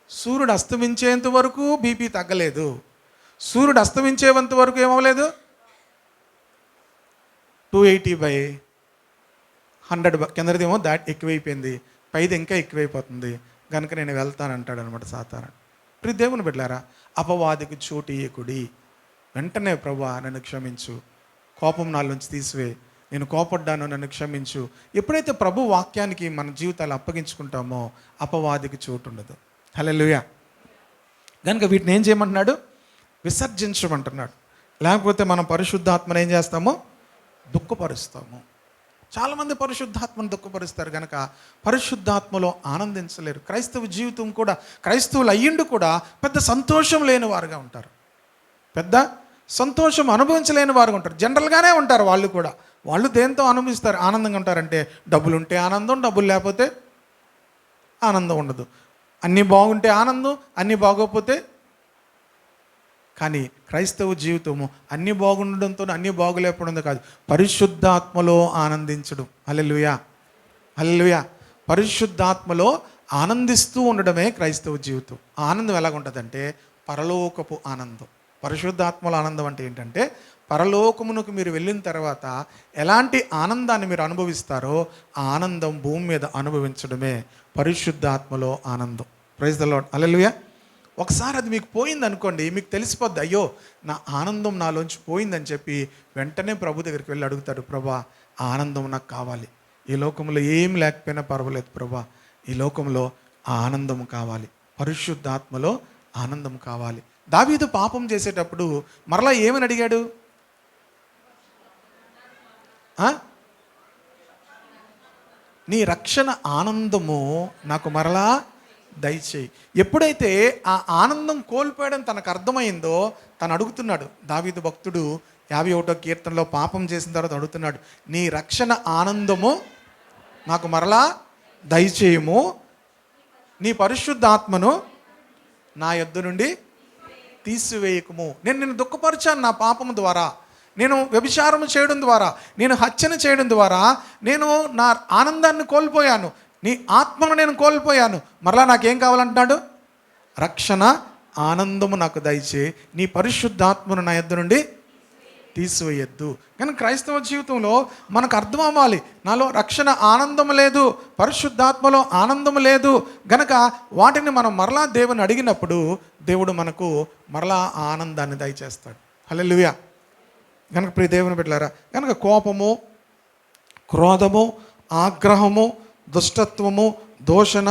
సూర్యుడు అస్తమించేంత వరకు బీపీ తగ్గలేదు. సూర్యుడు అస్తమించేంత వరకు ఏమవ్వలేదు? 280/100 కిందదేమో ఎక్కువైపోయింది, పైది ఇంకా ఎక్కువైపోతుంది, కనుక నేను వెళ్తానంటాడు అనమాట సాతానుడు. ఇప్పుడు దేవుని బిడ్డలారా, అపవాదికి చోటు ఇయ్యకుడి. వెంటనే ప్రభువా నన్ను క్షమించు, కోపం నాలోంచి తీసివే, నేను కోపడ్డాను, నన్ను క్షమించు. ఎప్పుడైతే ప్రభు వాక్యానికి మన జీవితాలు అప్పగించుకుంటామో అపవాదికి చోటు ఉండదు. హల్లెలూయా. కనుక వీటిని ఏం చేయమంటున్నాడు? విసర్జించమంటున్నాడు. లేకపోతే మనం పరిశుద్ధాత్మను ఏం చేస్తామో? దుఃఖపరుస్తాము. చాలామంది పరిశుద్ధాత్మను దుఃఖపరుస్తారు కనుక పరిశుద్ధాత్మలో ఆనందించలేరు. క్రైస్తవ జీవితం కూడా, క్రైస్తవులు అయ్యిండు కూడా పెద్ద సంతోషం లేని వారుగా ఉంటారు, పెద్ద సంతోషం అనుభవించలేని వారుగా ఉంటారు. జనరల్గానే ఉంటారు వాళ్ళు కూడా. వాళ్ళు దేంతో అనుభవిస్తారు? ఆనందంగా ఉంటారంటే డబ్బులు ఉంటే ఆనందం, డబ్బులు లేకపోతే ఆనందం ఉండదు. అన్నీ బాగుంటే ఆనందం, అన్నీ బాగోకపోతే. కానీ క్రైస్తవ జీవితము అన్నీ బాగుండడంతో అన్నీ బాగులేకపోవడం కాదు, పరిశుద్ధాత్మలో ఆనందించడం. హల్లెలూయా, హల్లెలూయా. పరిశుద్ధాత్మలో ఆనందిస్తూ ఉండడమే క్రైస్తవ జీవితం. ఆనందం ఎలాగుంటుందంటే పరలోకపు ఆనందం. పరిశుద్ధాత్మల ఆనందం అంటే ఏంటంటే పరలోకమునకు మీరు వెళ్ళిన తర్వాత ఎలాంటి ఆనందాన్ని మీరు అనుభవిస్తారో ఆ ఆనందం భూమి మీద అనుభవించడమే పరిశుద్ధాత్మలో ఆనందం. ప్రైజ్ ది లార్డ్, హల్లెలూయా. ఒకసారి అది మీకు పోయింది అనుకోండి, మీకు తెలిసిపోద్ది, అయ్యో నా ఆనందం నాలోంచి పోయిందని చెప్పి వెంటనే ప్రభు దగ్గరికి వెళ్ళి అడుగుతాడు, ప్రభా ఆ ఆనందం నాకు కావాలి, ఈ లోకంలో ఏం లేకపోయినా పర్వాలేదు ప్రభా, ఈ లోకంలో ఆ ఆనందం కావాలి, పరిశుద్ధాత్మలో ఆనందం కావాలి. దావీదు పాపం చేసేటప్పుడు మరలా ఏమని అడిగాడు? నీ రక్షణ ఆనందము నాకు మరలా దయచేయి. ఎప్పుడైతే ఆ ఆనందం కోల్పోయడం తనకు అర్థమైందో తను అడుగుతున్నాడు. దావీదు భక్తుడు 51వ కీర్తనలో పాపం చేసిన తర్వాత అడుగుతున్నాడు, నీ రక్షణ ఆనందము నాకు మరలా దయచేయము, నీ పరిశుద్ధాత్మను నా యొద్ద నుండి తీసివేయకము. నేను నిన్ను దుఃఖపరిచాను నా పాపము ద్వారా, నేను వ్యభిచారం చేయడం ద్వారా, నేను హత్యను చేయడం ద్వారా నేను నా ఆనందాన్ని కోల్పోయాను, నీ ఆత్మను నేను కోల్పోయాను. మరలా నాకేం కావాలంటున్నాడు? రక్షణ ఆనందము నాకు దయచే, నీ పరిశుద్ధాత్మను నా యొద్ద నుండి తీసివేయద్దు. కానీ క్రైస్తవ జీవితంలో మనకు అర్థం అవ్వాలి, నాలో రక్షణ ఆనందం లేదు, పరిశుద్ధాత్మలో ఆనందం లేదు గనక వాటిని మనం మరలా దేవుని అడిగినప్పుడు దేవుడు మనకు మరలా ఆనందాన్ని దయచేస్తాడు. హల్లెలూయా. కనుక ప్రియ దేవుని బిడ్డలారా, కనుక కోపము, క్రోధము, ఆగ్రహము, దుష్టత్వము, దూషణ,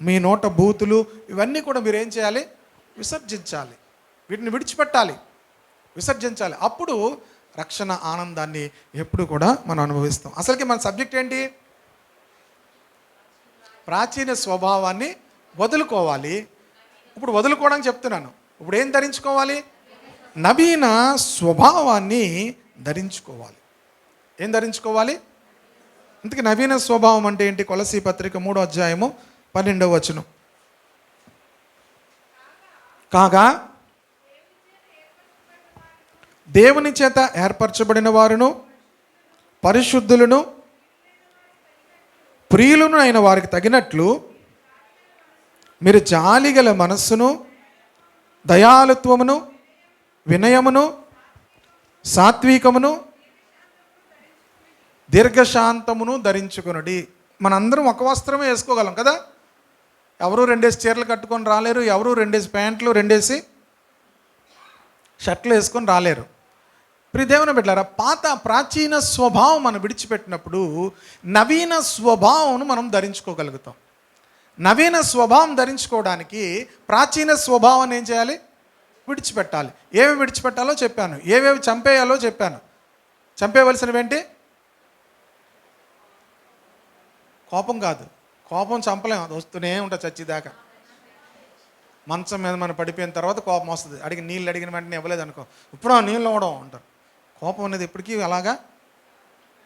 మీ నోట బూతులు, ఇవన్నీ కూడా మీరు ఏం చేయాలి? విసర్జించాలి, వీటిని విడిచిపెట్టాలి, విసర్జించాలి. అప్పుడు రక్షణ ఆనందాన్ని ఎప్పుడు కూడా మనం అనుభవిస్తాం. అసలుకి మన సబ్జెక్ట్ ఏంటి? ప్రాచీన స్వభావాన్ని వదులుకోవాలి. ఇప్పుడు వదులుకోవడానికి చెప్తున్నాను. ఇప్పుడు ఏం ధరించుకోవాలి? నవీన స్వభావాన్ని ధరించుకోవాలి. ఏం ధరించుకోవాలి? ఇంతకీ నవీన స్వభావం అంటే ఏంటి? కొలసీ పత్రిక 3వ అధ్యాయము 12వ వచనం. కాగా దేవుని చేత ఏర్పరచబడిన వారును పరిశుద్ధులను ప్రియులను అయిన వారికి తగినట్లు మీరు జాలిగల మనస్సును, దయాళుత్వమును, వినయమును, సాత్వికమును, దీర్ఘశాంతమును ధరించుకొనుడి. మనందరం ఒక వస్త్రమే వేసుకోగలం కదా. ఎవరు 2 చీరలు కట్టుకొని రాలేరు, ఎవరు 2 ప్యాంట్లు 2 షర్ట్లు వేసుకొని రాలేరు. ప్రియ దేవుని బిడ్డలారా, ప్రాచీన స్వభావం మనం విడిచిపెట్టినప్పుడు నవీన స్వభావం మనం ధరించుకోగలుగుతాం. నవీన స్వభావం ధరించుకోవడానికి ప్రాచీన స్వభావాన్ని ఏం చేయాలి? విడిచిపెట్టాలి. ఏమేమి విడిచిపెట్టాలో చెప్పాను, ఏవేవి చంపేయాలో చెప్పాను. చంపేయవలసినవి ఏంటి? కోపం కాదు, కోపం చంపలేం, అది వస్తూనే ఉంటుంది చచ్చిదాకా. మంచం మీద మనం పడిపోయిన తర్వాత కోపం వస్తుంది, నీళ్ళు అడిగిన వెంటనే ఇవ్వలేదు అనుకో, ఇప్పుడు నీళ్ళు ఇవ్వడం అంటారు. కోపం అనేది ఎప్పటికీ అలాగా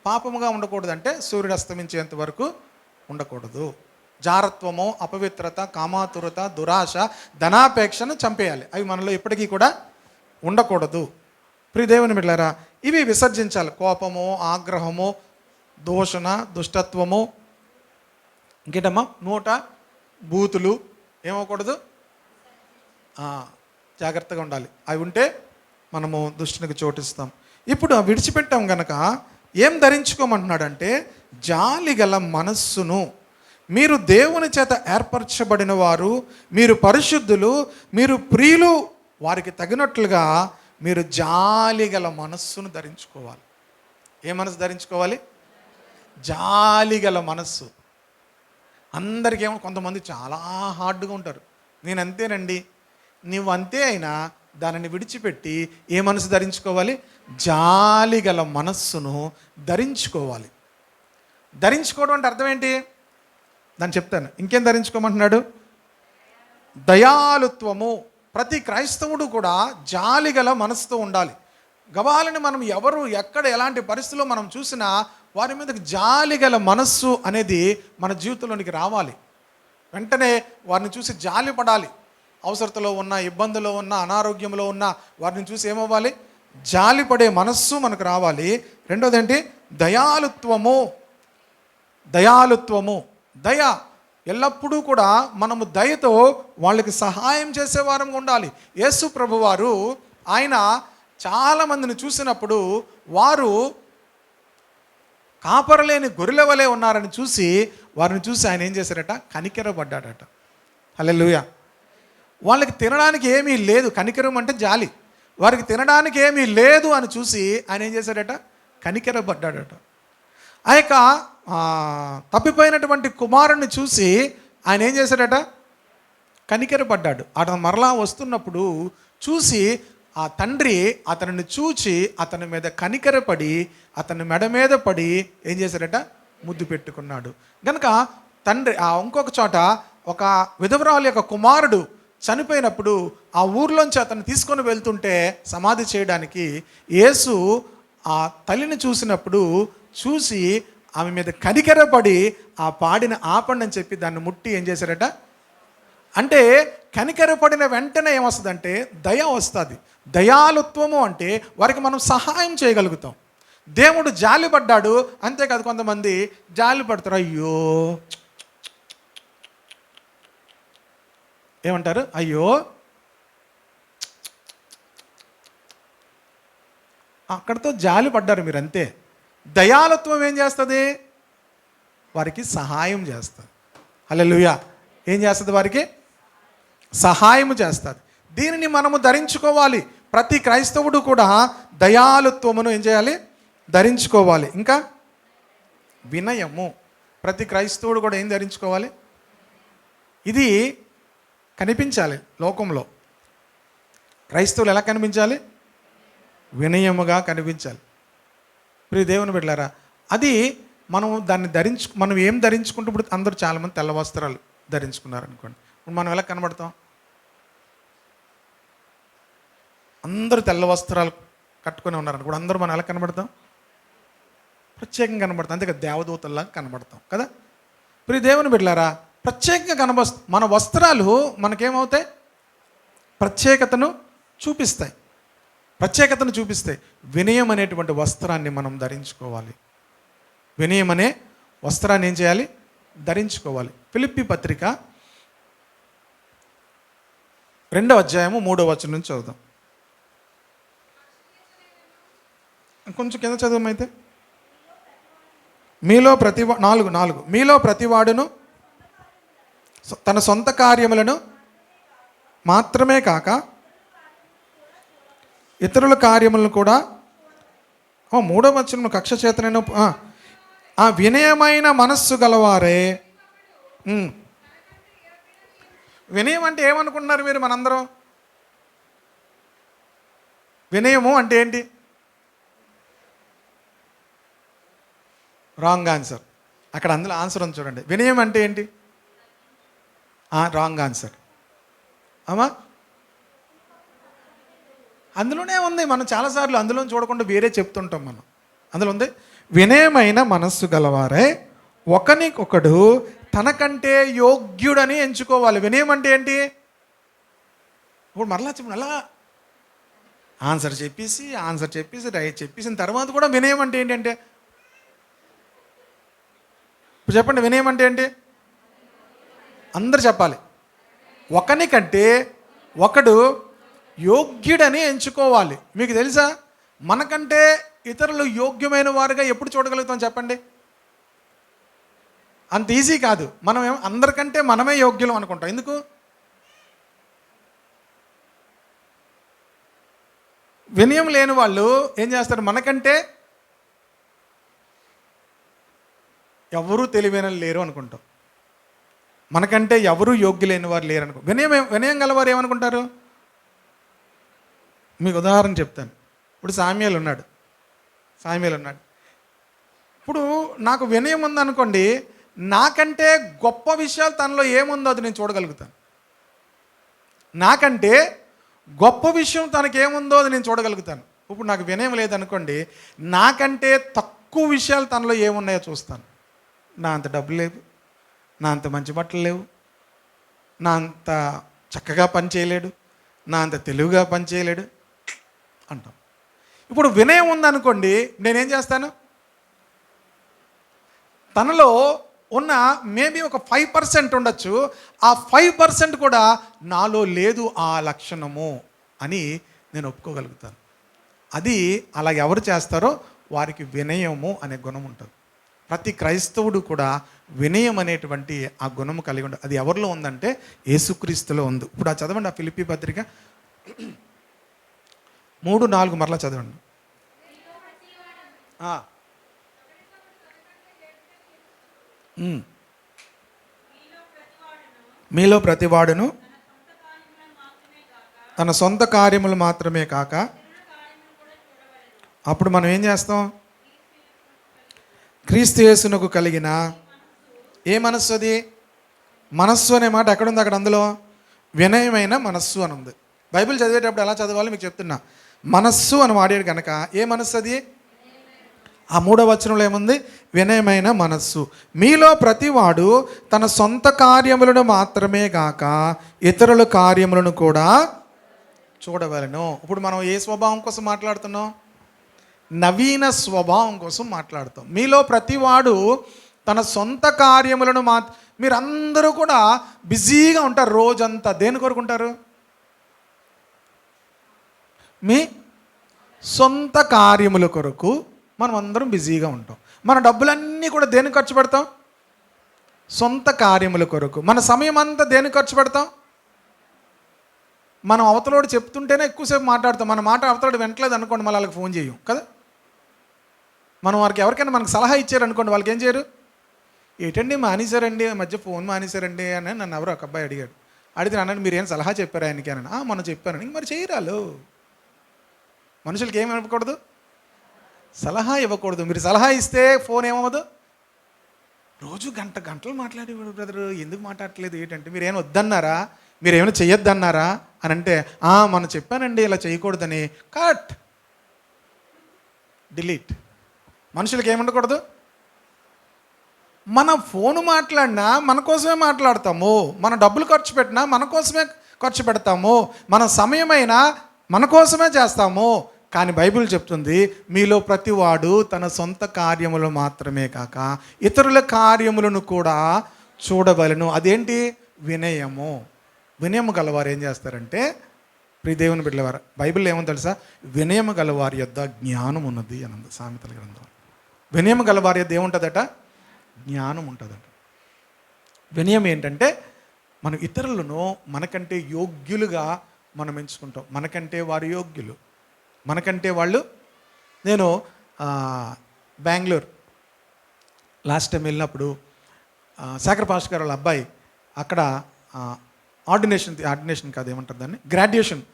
పాపముగా ఉండకూడదు, అంటే సూర్యుడు అస్తమించేంత వరకు ఉండకూడదు. జారత్వము, అపవిత్రత, కామాతురత, దురాశ, ధనాపేక్షను చంపేయాలి. అవి మనలో ఎప్పటికీ కూడా ఉండకూడదు. ప్రియ దేవుని బిడ్డలారా, ఇవి విసర్జించాలి. కోపము, ఆగ్రహము, దూషణ, దుష్టత్వము, ఇంకేటమ్మా నోట బూతులు ఏమవకూడదు, జాగ్రత్తగా ఉండాలి. అవి ఉంటే మనము దుష్టునికి చోటిస్తాం. ఇప్పుడు విడిచిపెట్టాం గనక ఏం ధరించుకోమంటున్నాడంటే జాలి గల మనస్సును. మీరు దేవుని చేత ఏర్పరచబడిన వారు, మీరు పరిశుద్ధులు, మీరు ప్రియులు, వారికి తగినట్లుగా మీరు జాలి గల మనస్సును ధరించుకోవాలి. ఏ మనసు ధరించుకోవాలి? జాలి గల మనస్సు. అందరికీ ఏమో, కొంతమంది చాలా హార్డ్గా ఉంటారు. నేను అంతేనండి. నువ్వు అంతే అయినా దానిని విడిచిపెట్టి ఏ మనసు ధరించుకోవాలి? జాలి గల మనస్సును ధరించుకోవాలి. ధరించుకోవడం అంటే అర్థం ఏంటి? దాన్ని చెప్తాను. ఇంకేం ధరించుకోమంటున్నాడు? దయాళుత్వము. ప్రతి క్రైస్తవుడు కూడా జాలి గల మనసుతో ఉండాలి. గవాలని మనం ఎవరు ఎక్కడ ఎలాంటి పరిస్థితుల్లో మనం చూసినా వారి మీదకి జాలి గల మనస్సు అనేది మన జీవితంలోనికి రావాలి. వెంటనే వారిని చూసి జాలి పడాలి. అవసరతలో ఉన్న, ఇబ్బందులో ఉన్న, అనారోగ్యంలో ఉన్న వారిని చూసి ఏమవ్వాలి? జాలి పడే మనస్సు మనకు రావాలి. రెండోది ఏంటి? దయాళుత్వము. దయాళుత్వము, దయ. ఎల్లప్పుడూ కూడా మనము దయతో వాళ్ళకి సహాయం చేసేవారంగా ఉండాలి. యేసు ప్రభువారు ఆయన చాలామందిని చూసినప్పుడు వారు కాపరలేని గొర్రెల వలె ఉన్నారని చూసి వారిని చూసి ఆయన ఏం చేశారట? కనికెరబడ్డాడట. హల్లెలూయా. వాళ్ళకి తినడానికి ఏమీ లేదు, కనికరం అంటే జాలి, వారికి తినడానికి ఏమీ లేదు అని చూసి ఆయన ఏం చేశాడట, కనికరపడ్డాడట. ఆ యొక్క తప్పిపోయినటువంటి కుమారుణ్ణి చూసి ఆయన ఏం చేశాడట, కనికరపడ్డాడు. అతను మరలా వస్తున్నప్పుడు చూసి ఆ తండ్రి అతనిని చూచి అతని మీద కనికరపడి అతని మెడ మీద పడి ఏం చేశాడట, ముద్దు పెట్టుకున్నాడు. కనుక తండ్రి ఇంకొక చోట ఒక విధవరాలు యొక్క కుమారుడు చనిపోయినప్పుడు ఆ ఊర్లోంచి అతను తీసుకొని వెళ్తుంటే సమాధి చేయడానికి యేసు ఆ తల్లిని చూసినప్పుడు చూసి ఆమె మీద కనికరపడి ఆ పాడిన ఆపండి అని చెప్పి దాన్ని ముట్టి ఏం చేశారట. అంటే కనికరపడిన వెంటనే ఏమొస్తుందంటే దయ వస్తుంది. దయాలుత్వము అంటే వారికి మనం సహాయం చేయగలుగుతాం. దేవుడు జాలి పడ్డాడు, అంతేకాదు కొంతమంది జాలి పడతారు, అయ్యో ఏమంటారు, అయ్యో అక్కడితో జాలి పడ్డారు మీరు, అంతే. దయాలుత్వం ఏం చేస్తుంది, వారికి సహాయం చేస్తుంది. హల్లెలూయా. ఏం చేస్తుంది, వారికి సహాయం చేస్తుంది. దీనిని మనము ధరించుకోవాలి. ప్రతి క్రైస్తవుడు కూడా దయాలుత్వమును ఏం చేయాలి, ధరించుకోవాలి. ఇంకా వినయము, ప్రతి క్రైస్తవుడు కూడా ఏం ధరించుకోవాలి, ఇది కనిపించాలి లోకంలో. క్రైస్తవులు ఎలా కనిపించాలి, వినయముగా కనిపించాలి. ప్రియ దేవుని బిడ్డలారా, అది మనం దాన్ని మనం ఏం ధరించుకుంటూ, ఇప్పుడు అందరూ చాలామంది తెల్ల వస్త్రాలు ధరించుకున్నారు అనుకోండి, ఇప్పుడు మనం ఎలా కనబడతాం, అందరూ తెల్ల వస్త్రాలు కట్టుకొని ఉన్నారనుకోండి, అందరూ మనం ఎలా కనబడతాం, ప్రత్యేకంగా కనబడతాం, అంతే కదా, దేవదూతల్లా కనబడతాం కదా. ప్రియ దేవుని బిడ్డలారా, ప్రత్యేకంగా మన వస్త్రాలు మనకేమవుతాయి, ప్రత్యేకతను చూపిస్తాయి, ప్రత్యేకతను చూపిస్తాయి. వినయం అనేటువంటి వస్త్రాన్ని మనం ధరించుకోవాలి. వినయం అనే వస్త్రాన్ని ఏం చేయాలి, ధరించుకోవాలి. ఫిలిప్పీ పత్రిక 2వ అధ్యాయము 3వ వచనం నుంచి చదువుదాం. కొంచెం కింద చదువుమైతే, మీలో మీలో ప్రతివాడును తన సొంత కార్యములను మాత్రమే కాక ఇతరుల కార్యములను కూడా, 3వ వచనం, కక్ష చేతనైన ఆ వినయమైన మనస్సు గలవారే. వినయం అంటే ఏమనుకుంటున్నారు మీరు, మనందరం? వినయము అంటే ఏంటి? Wrong answer. అక్కడ అందులో ఆన్సర్ ఉంది చూడండి. వినయం అంటే ఏంటి? Wrong answer. అమ్మా, అందులోనే ఉంది. మనం చాలాసార్లు అందులో చూడకుండా వేరే చెప్తుంటాం. మనం అందులో ఉంది, వినయమైన మనస్సు గలవారే ఒకనికొకడు తనకంటే యోగ్యుడని ఎంచుకోవాలి. వినయం అంటే ఏంటి? ఇప్పుడు మరలా అలా ఆన్సర్ చెప్పేసి రైట్ చెప్పేసిన తర్వాత కూడా వినయం అంటే ఏంటంటే, ఇప్పుడు చెప్పండి, వినయం అంటే ఏంటి? అందరు చెప్పాలి. ఒకనికంటే ఒకడు యోగ్యుడని ఎంచుకోవాలి. మీకు తెలుసా, మనకంటే ఇతరులు యోగ్యమైన వారుగా ఎప్పుడు చూడగలుగుతాం చెప్పండి? అంత ఈజీ కాదు. మనం అందరికంటే మనమే యోగ్యులం అనుకుంటాం. ఎందుకు? వినయం లేని వాళ్ళు ఏం చేస్తారు, మనకంటే ఎవరూ తెలివైన లేరు అనుకుంటాం, మనకంటే ఎవరూ యోగ్యులైన వారు లేరు అనుకో. వినయం గలవారు ఏమనుకుంటారు? మీకు ఉదాహరణ చెప్తాను. ఇప్పుడు సామ్యుయేలు ఉన్నాడు. ఇప్పుడు నాకు వినయం ఉందనుకోండి, నాకంటే గొప్ప విషయాలు తనలో ఏముందో అది నేను చూడగలుగుతాను. నాకంటే గొప్ప విషయం తనకేముందో అది నేను చూడగలుగుతాను. ఇప్పుడు నాకు వినయం లేదనుకోండి, నాకంటే తక్కువ విషయాలు తనలో ఏమున్నాయో చూస్తాను. నా అంత డబ్బులు లేవు, నా అంత మంచి బట్టలు లేవు, నా అంత చక్కగా పని చేయలేడు, నా అంత తెలివిగా పని చేయలేడు అంటాం. ఇప్పుడు వినయం ఉందనుకోండి, నేనేం చేస్తాను, తనలో ఉన్న మేబీ ఒక 5% ఉండొచ్చు, ఆ 5% కూడా నాలో లేదు ఆ లక్షణము అని నేను ఒప్పుకోగలుగుతాను. అది అలా ఎవరు చేస్తారో వారికి వినయము అనే గుణం ఉంటుంది. ప్రతి క్రైస్తవుడు కూడా వినయం అనేటువంటి ఆ గుణము కలిగి ఉండాలి. అది ఎవరిలో ఉందంటే యేసుక్రీస్తులో ఉంది. ఇప్పుడు ఆ చదవండి, ఆ ఫిలిప్పీ పత్రిక 3:4 మరలా చదవండి. మీలో ప్రతివాడును తన సొంత కార్యములు మాత్రమే కాక, అప్పుడు మనం ఏం చేస్తాం? క్రీస్తు యేసునకు కలిగిన ఏ మనస్సు? అది మనస్సు అనే మాట ఎక్కడుంది? అక్కడ అందులో వినయమైన మనస్సు అని ఉంది. బైబిల్ చదివేటప్పుడు ఎలా చదవాలో మీకు చెప్తున్నా. మనస్సు అని వాడాడు కనుక ఏ మనస్సు అది? ఆ 3వ వచనంలో ఏముంది? వినయమైన మనస్సు. మీలో ప్రతివాడు తన సొంత కార్యములను మాత్రమే కాక ఇతరుల కార్యములను కూడా చూడవలెను. ఇప్పుడు మనం ఏ స్వభావం కోసం మాట్లాడుతున్నాం? నవీన స్వభావం కోసం మాట్లాడుతాం. మీలో ప్రతివాడు తన సొంత కార్యములను మీరందరూ కూడా బిజీగా ఉంటారు రోజంతా. దేని కొరకుంటారు? మీ సొంత కార్యముల కొరకు మనం అందరం బిజీగా ఉంటాం. మన డబ్బులన్నీ కూడా దేనికి ఖర్చు పెడతాం? సొంత కార్యముల కొరకు. మన సమయం అంతా దేనికి ఖర్చు పెడతాం? మనం అవతలోడు చెప్తుంటేనే ఎక్కువసేపు మాట్లాడతాం. మన మాట అవతలోడు వెంటలేదు అనుకోండి, మళ్ళీ వాళ్ళకి ఫోన్ చేయం కదా. మనం వారికి ఎవరికైనా మనకు సలహా ఇచ్చారనుకోండి, వాళ్ళకి ఏం చేయరు? ఏంటండి మానేశారండి, మధ్య ఫోన్ మానేశారండి అని నన్ను ఎవరో ఒక అబ్బాయి అడిగాడు. అడిగితే అన్నాడు, మీరు ఏం సలహా చెప్పారు ఆయనకి అని. మనం చెప్పాను. ఇంక మరి చేయరాలు. మనుషులకి ఏమి ఇవ్వకూడదు? సలహా ఇవ్వకూడదు. మీరు సలహా ఇస్తే ఫోన్ ఏమవ్వదు? రోజు గంటలు మాట్లాడేవాడు. బ్రదరు ఎందుకు మాట్లాడట్లేదు ఏంటంటే, మీరు ఏమైనా వద్దన్నారా, మీరు ఏమైనా చెయ్యొద్దన్నారా అని అంటే, మనం చెప్పానండి ఇలా చేయకూడదని. Cut, delete. మనుషులకి ఏముండకూడదు? మన ఫోను మాట్లాడినా మన కోసమే మాట్లాడతాము, మన డబ్బులు ఖర్చు పెట్టినా మన కోసమే ఖర్చు పెడతాము, మన సమయమైనా మన కోసమే చేస్తాము. కానీ బైబిల్ చెప్తుంది, మీలో ప్రతివాడు తన సొంత కార్యములు మాత్రమే కాక ఇతరుల కార్యములను కూడా చూడవలెను. అదేంటి? వినయము. వినయము గలవారు ఏం చేస్తారంటే, ప్రియదేవుని బిడ్డలవారు, బైబిల్లో ఏమని తెలుసా? వినయము గలవారి యొద్ద జ్ఞానం ఉన్నది అనంది సామెతల గ్రంథం. వినయము గలవారి యొద్ద ఏముంటుందట? జ్ఞానం ఉంటుందట. వినయం ఏంటంటే, మనం ఇతరులను మనకంటే యోగ్యులుగా మనం ఎంచుకుంటాం. మనకంటే వారు యోగ్యులు, మనకంటే వాళ్ళు. నేను బెంగళూరు లాస్ట్ టైం వెళ్ళినప్పుడు శేఖర్ పాస్టర్ గారు వాళ్ళ అబ్బాయి అక్కడ ఆర్డినేషన్ కాదు, ఏమంటారు దాన్ని, గ్రాడ్యుయేషన్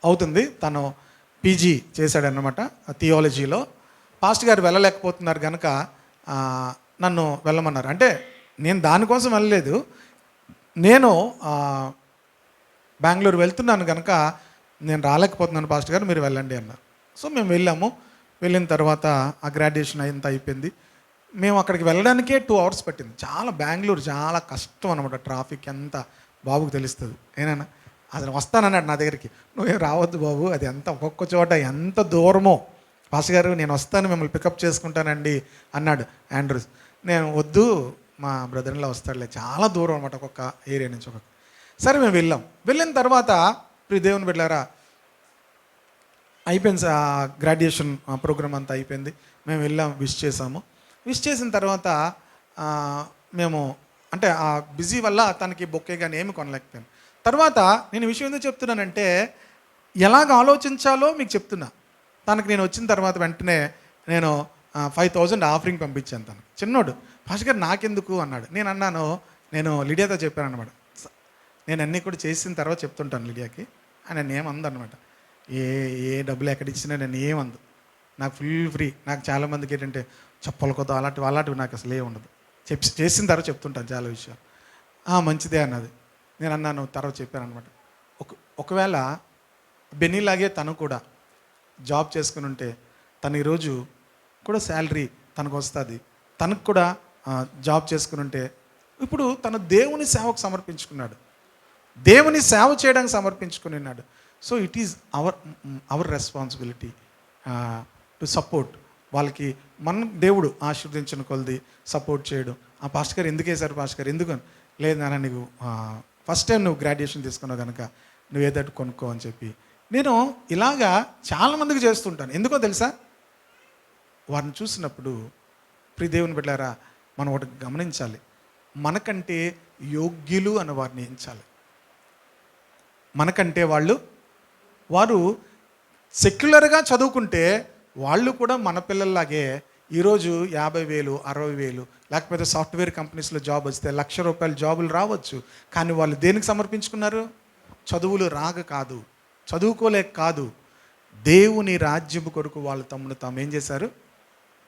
అవుతుంది. తను పీజీ చేశాడన్నమాట థియాలజీలో. పాస్టర్ గారు వెళ్ళలేకపోతున్నారు కనుక నన్ను వెళ్ళమన్నారు. అంటే నేను దానికోసం వెళ్ళలేదు, నేను బెంగళూరు వెళ్తున్నాను కనుక నేను రాలేకపోతున్నాను పాస్టర్ గారు, మీరు వెళ్ళండి అన్నారు. సో మేము వెళ్ళాము. వెళ్ళిన తర్వాత ఆ గ్రాడ్యుయేషన్ అయింత అయిపోయింది. మేము అక్కడికి వెళ్ళడానికే 2 hours పట్టింది. చాలా బెంగళూరు చాలా కష్టం అనమాట. ట్రాఫిక్ ఎంత బాబుకు తెలుస్తుంది. ఏనన్నా అసలు వస్తానన్నాడు నా దగ్గరికి. నువ్వేం రావద్దు బాబు, అది ఎంత ఒక్కొక్క చోట ఎంత దూరమో. పాస్టర్ గారు నేను వస్తాను, మిమ్మల్ని పికప్ చేసుకుంటానండి అన్నాడు ఆండ్రూస్. నేను వద్దు, మా బ్రదర్లో వస్తాడులే, చాలా దూరం అనమాట ఒక్కొక్క ఏరియా నుంచి ఒక్కొక్క. సరే మేము వెళ్ళాం. వెళ్ళిన తర్వాత ప్రియ దేవుని బిడ్డలారా అయిపోయింది, గ్రాడ్యుయేషన్ ప్రోగ్రామ్ అంతా అయిపోయింది. మేము వెళ్ళాం, విష్ చేసాము. విష్ చేసిన తర్వాత మేము అంటే ఆ బిజీ వల్ల తనకి బొక్కే కానీ ఏమి కొనలేకపోయాను. తర్వాత నేను విషయం ఎందుకు చెప్తున్నానంటే, ఎలాగ ఆలోచించాలో మీకు చెప్తున్నా. తనకి నేను వచ్చిన తర్వాత వెంటనే నేను 5,000 ఆఫరింగ్ పంపించాను. తనకు చిన్నోడు. పాస్టర్ గారు నాకెందుకు అన్నాడు. నేను అన్నాను, నేను లిడియాతో చెప్పాను అనమాట, నేను అన్నీ కూడా చేసిన తర్వాత చెప్తుంటాను లిడియాకి. ఆయన ఏమందు అనమాట, ఏ డబ్బులు ఎక్కడ ఇచ్చినా నేను ఏమందు, నాకు ఫుల్ ఫ్రీ. నాకు చాలామందికి ఏంటంటే చెప్పలు కొద్దా అలాంటివి నాకు అసలు ఏ ఉండదు. చేసిన తర్వాత చెప్తుంటాను చాలా విషయాలు. మంచిదే అన్నది. నేను అన్నాను, తర్వాత చెప్పాను అనమాట. ఒకవేళ బెన్నీలాగే తను కూడా జాబ్ చేసుకుని ఉంటే తను ఈరోజు కూడా శాలరీ తనకు వస్తుంది. తనకు కూడా జాబ్ చేసుకుని ఉంటే ఇప్పుడు తను దేవుని సేవకు సమర్పించుకున్నాడు, దేవుని సేవ చేయడానికి సమర్పించుకుని ఉన్నాడు. So it is our responsibility to support వాళ్ళకి. మన దేవుడు ఆశీర్వదించిన కొలది సపోర్ట్ చేయడం. పాస్టర్ గారు ఎందుకు వేశారు పాస్టర్ గారు ఎందుకు? లేదు నాన్న, నీకు ఫస్ట్ టైం నువ్వు గ్రాడ్యుయేషన్ తీసుకున్నావు కనుక నువ్వు ఏదైనా కొనుక్కో అని చెప్పి నేను ఇలాగా చాలామందికి చేస్తుంటాను. ఎందుకో తెలుసా? వారిని చూసినప్పుడు దేవుని బిడ్డారా, మనం ఒకటి గమనించాలి, మనకంటే యోగ్యులు అని వారిని ఎంచాలి. మనకంటే వారు సెక్యులర్గా చదువుకుంటే వాళ్ళు కూడా మన పిల్లల్లాగే ఈరోజు 50,000 60,000 లేకపోతే సాఫ్ట్వేర్ కంపెనీస్లో జాబ్ వస్తే ₹1,00,000 జాబులు రావచ్చు. కానీ వాళ్ళు దేనికి సమర్పించుకున్నారు? చదువులు రాక కాదు, చదువుకోలేక కాదు, దేవుని రాజ్యము కొరకు వాళ్ళు తమను తాము ఏం చేశారు?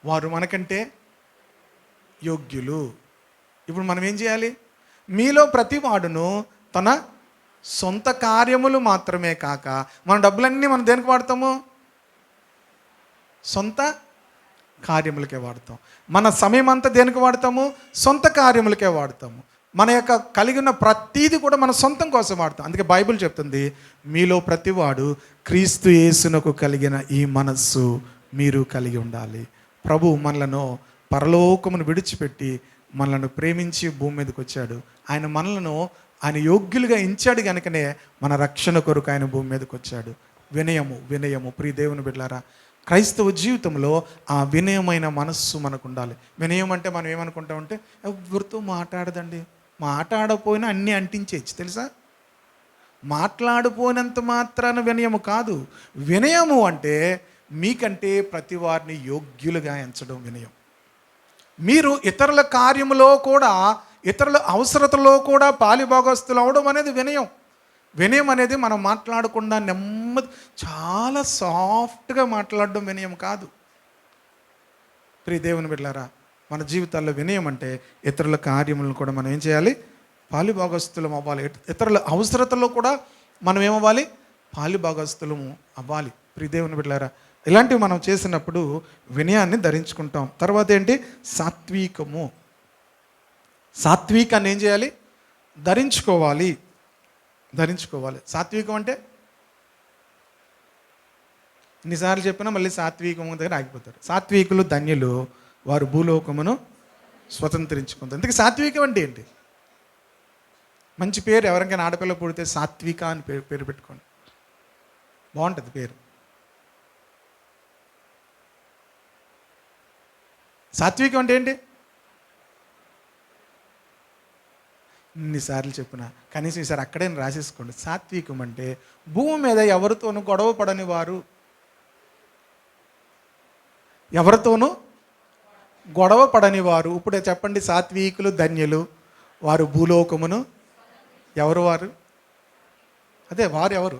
వారు మనకంటే యోగ్యులు. ఇప్పుడు మనం ఏం చేయాలి? మీలో ప్రతి వాడును తన సొంత కార్యములు మాత్రమే కాక, మన డబ్బులన్నీ మనం దేనికి వాడతాము? సొంత కార్యములకే వాడతాం. మన సమయం అంతా దేనికి వాడతాము? సొంత కార్యములకే వాడతాము. మన యొక్క కలిగిన ప్రతీది కూడా మన సొంతం కోసం వాడతాం. అందుకే బైబిల్ చెప్తుంది, మీలో ప్రతివాడు క్రీస్తు యేసునకు కలిగిన ఈ మనస్సు మీరు కలిగి ఉండాలి. ప్రభు మనలను పరలోకమును విడిచిపెట్టి మనలను ప్రేమించి భూమి మీదకి వచ్చాడు. ఆయన యోగ్యులుగా ఎంచాడు కనుకనే మన రక్షణ కొరకు ఆయన భూమి మీదకి వచ్చాడు. వినయము ప్రియ దేవుని బిడ్డలారా, క్రైస్తవ జీవితంలో ఆ వినయమైన మనస్సు మనకు ఉండాలి. వినయం అంటే మనం ఏమనుకుంటామంటే, ఎవరితో మాట్లాడదండి, మాట్లాడకపోయినా అన్నీ అంటించేయచ్చు. తెలుసా? మాట్లాడిపోయినంత మాత్రాన వినయము కాదు. వినయము అంటే మీకంటే ప్రతి వారిని యోగ్యులుగా ఎంచడం వినయం. మీరు ఇతరుల కార్యములో కూడా, ఇతరుల అవసరతలో కూడా పాలిభాగస్తులు అవడం అనేది వినయం. వినయం అనేది మనం మాట్లాడకుండా నెమ్మది చాలా సాఫ్ట్గా మాట్లాడడం వినయం కాదు. ప్రియ దేవుని బిడ్డలారా, మన జీవితాల్లో వినయం అంటే ఇతరుల కార్యములను కూడా మనం ఏం చేయాలి? పాలిభాగస్తులం అవ్వాలి. ఇతరుల అవసరతల్లో కూడా మనం ఏమవ్వాలి? పాలిభాగస్తులము అవ్వాలి. ప్రియ దేవుని బిడ్డలారా, ఇలాంటివి మనం చేసినప్పుడు వినయాన్ని ధరించుకుంటాం. తర్వాత ఏంటి? సాత్వికము. సాత్వికాన్ని ఏం చేయాలి? ధరించుకోవాలి. సాత్వికం అంటే ఇన్నిసార్లు చెప్పినా మళ్ళీ సాత్వికం దగ్గర ఆగిపోతారు. సాత్వికులు ధన్యులు, వారు భూలోకమును స్వతంత్రించుకుంటారు. అందుకే సాత్వికం అంటే ఏంటి? మంచి పేరు. ఎవరికైనా ఆడపిల్ల పుడితే సాత్విక అని పేరు పెట్టుకోండి, బాగుంటుంది పేరు. సాత్వికం అంటే ఏంటి? ఇన్నిసార్లు చెప్పిన కనీసం ఈసారి అక్కడే రాసేసుకోండి. సాత్వికం అంటే భూమి మీద ఎవరితోనూ గొడవ పడని వారు, ఎవరితోనూ గొడవ పడని వారు. ఇప్పుడే చెప్పండి, సాత్వికులు ధన్యులు, వారు భూలోకమును. వారు అదే వారు ఎవరు?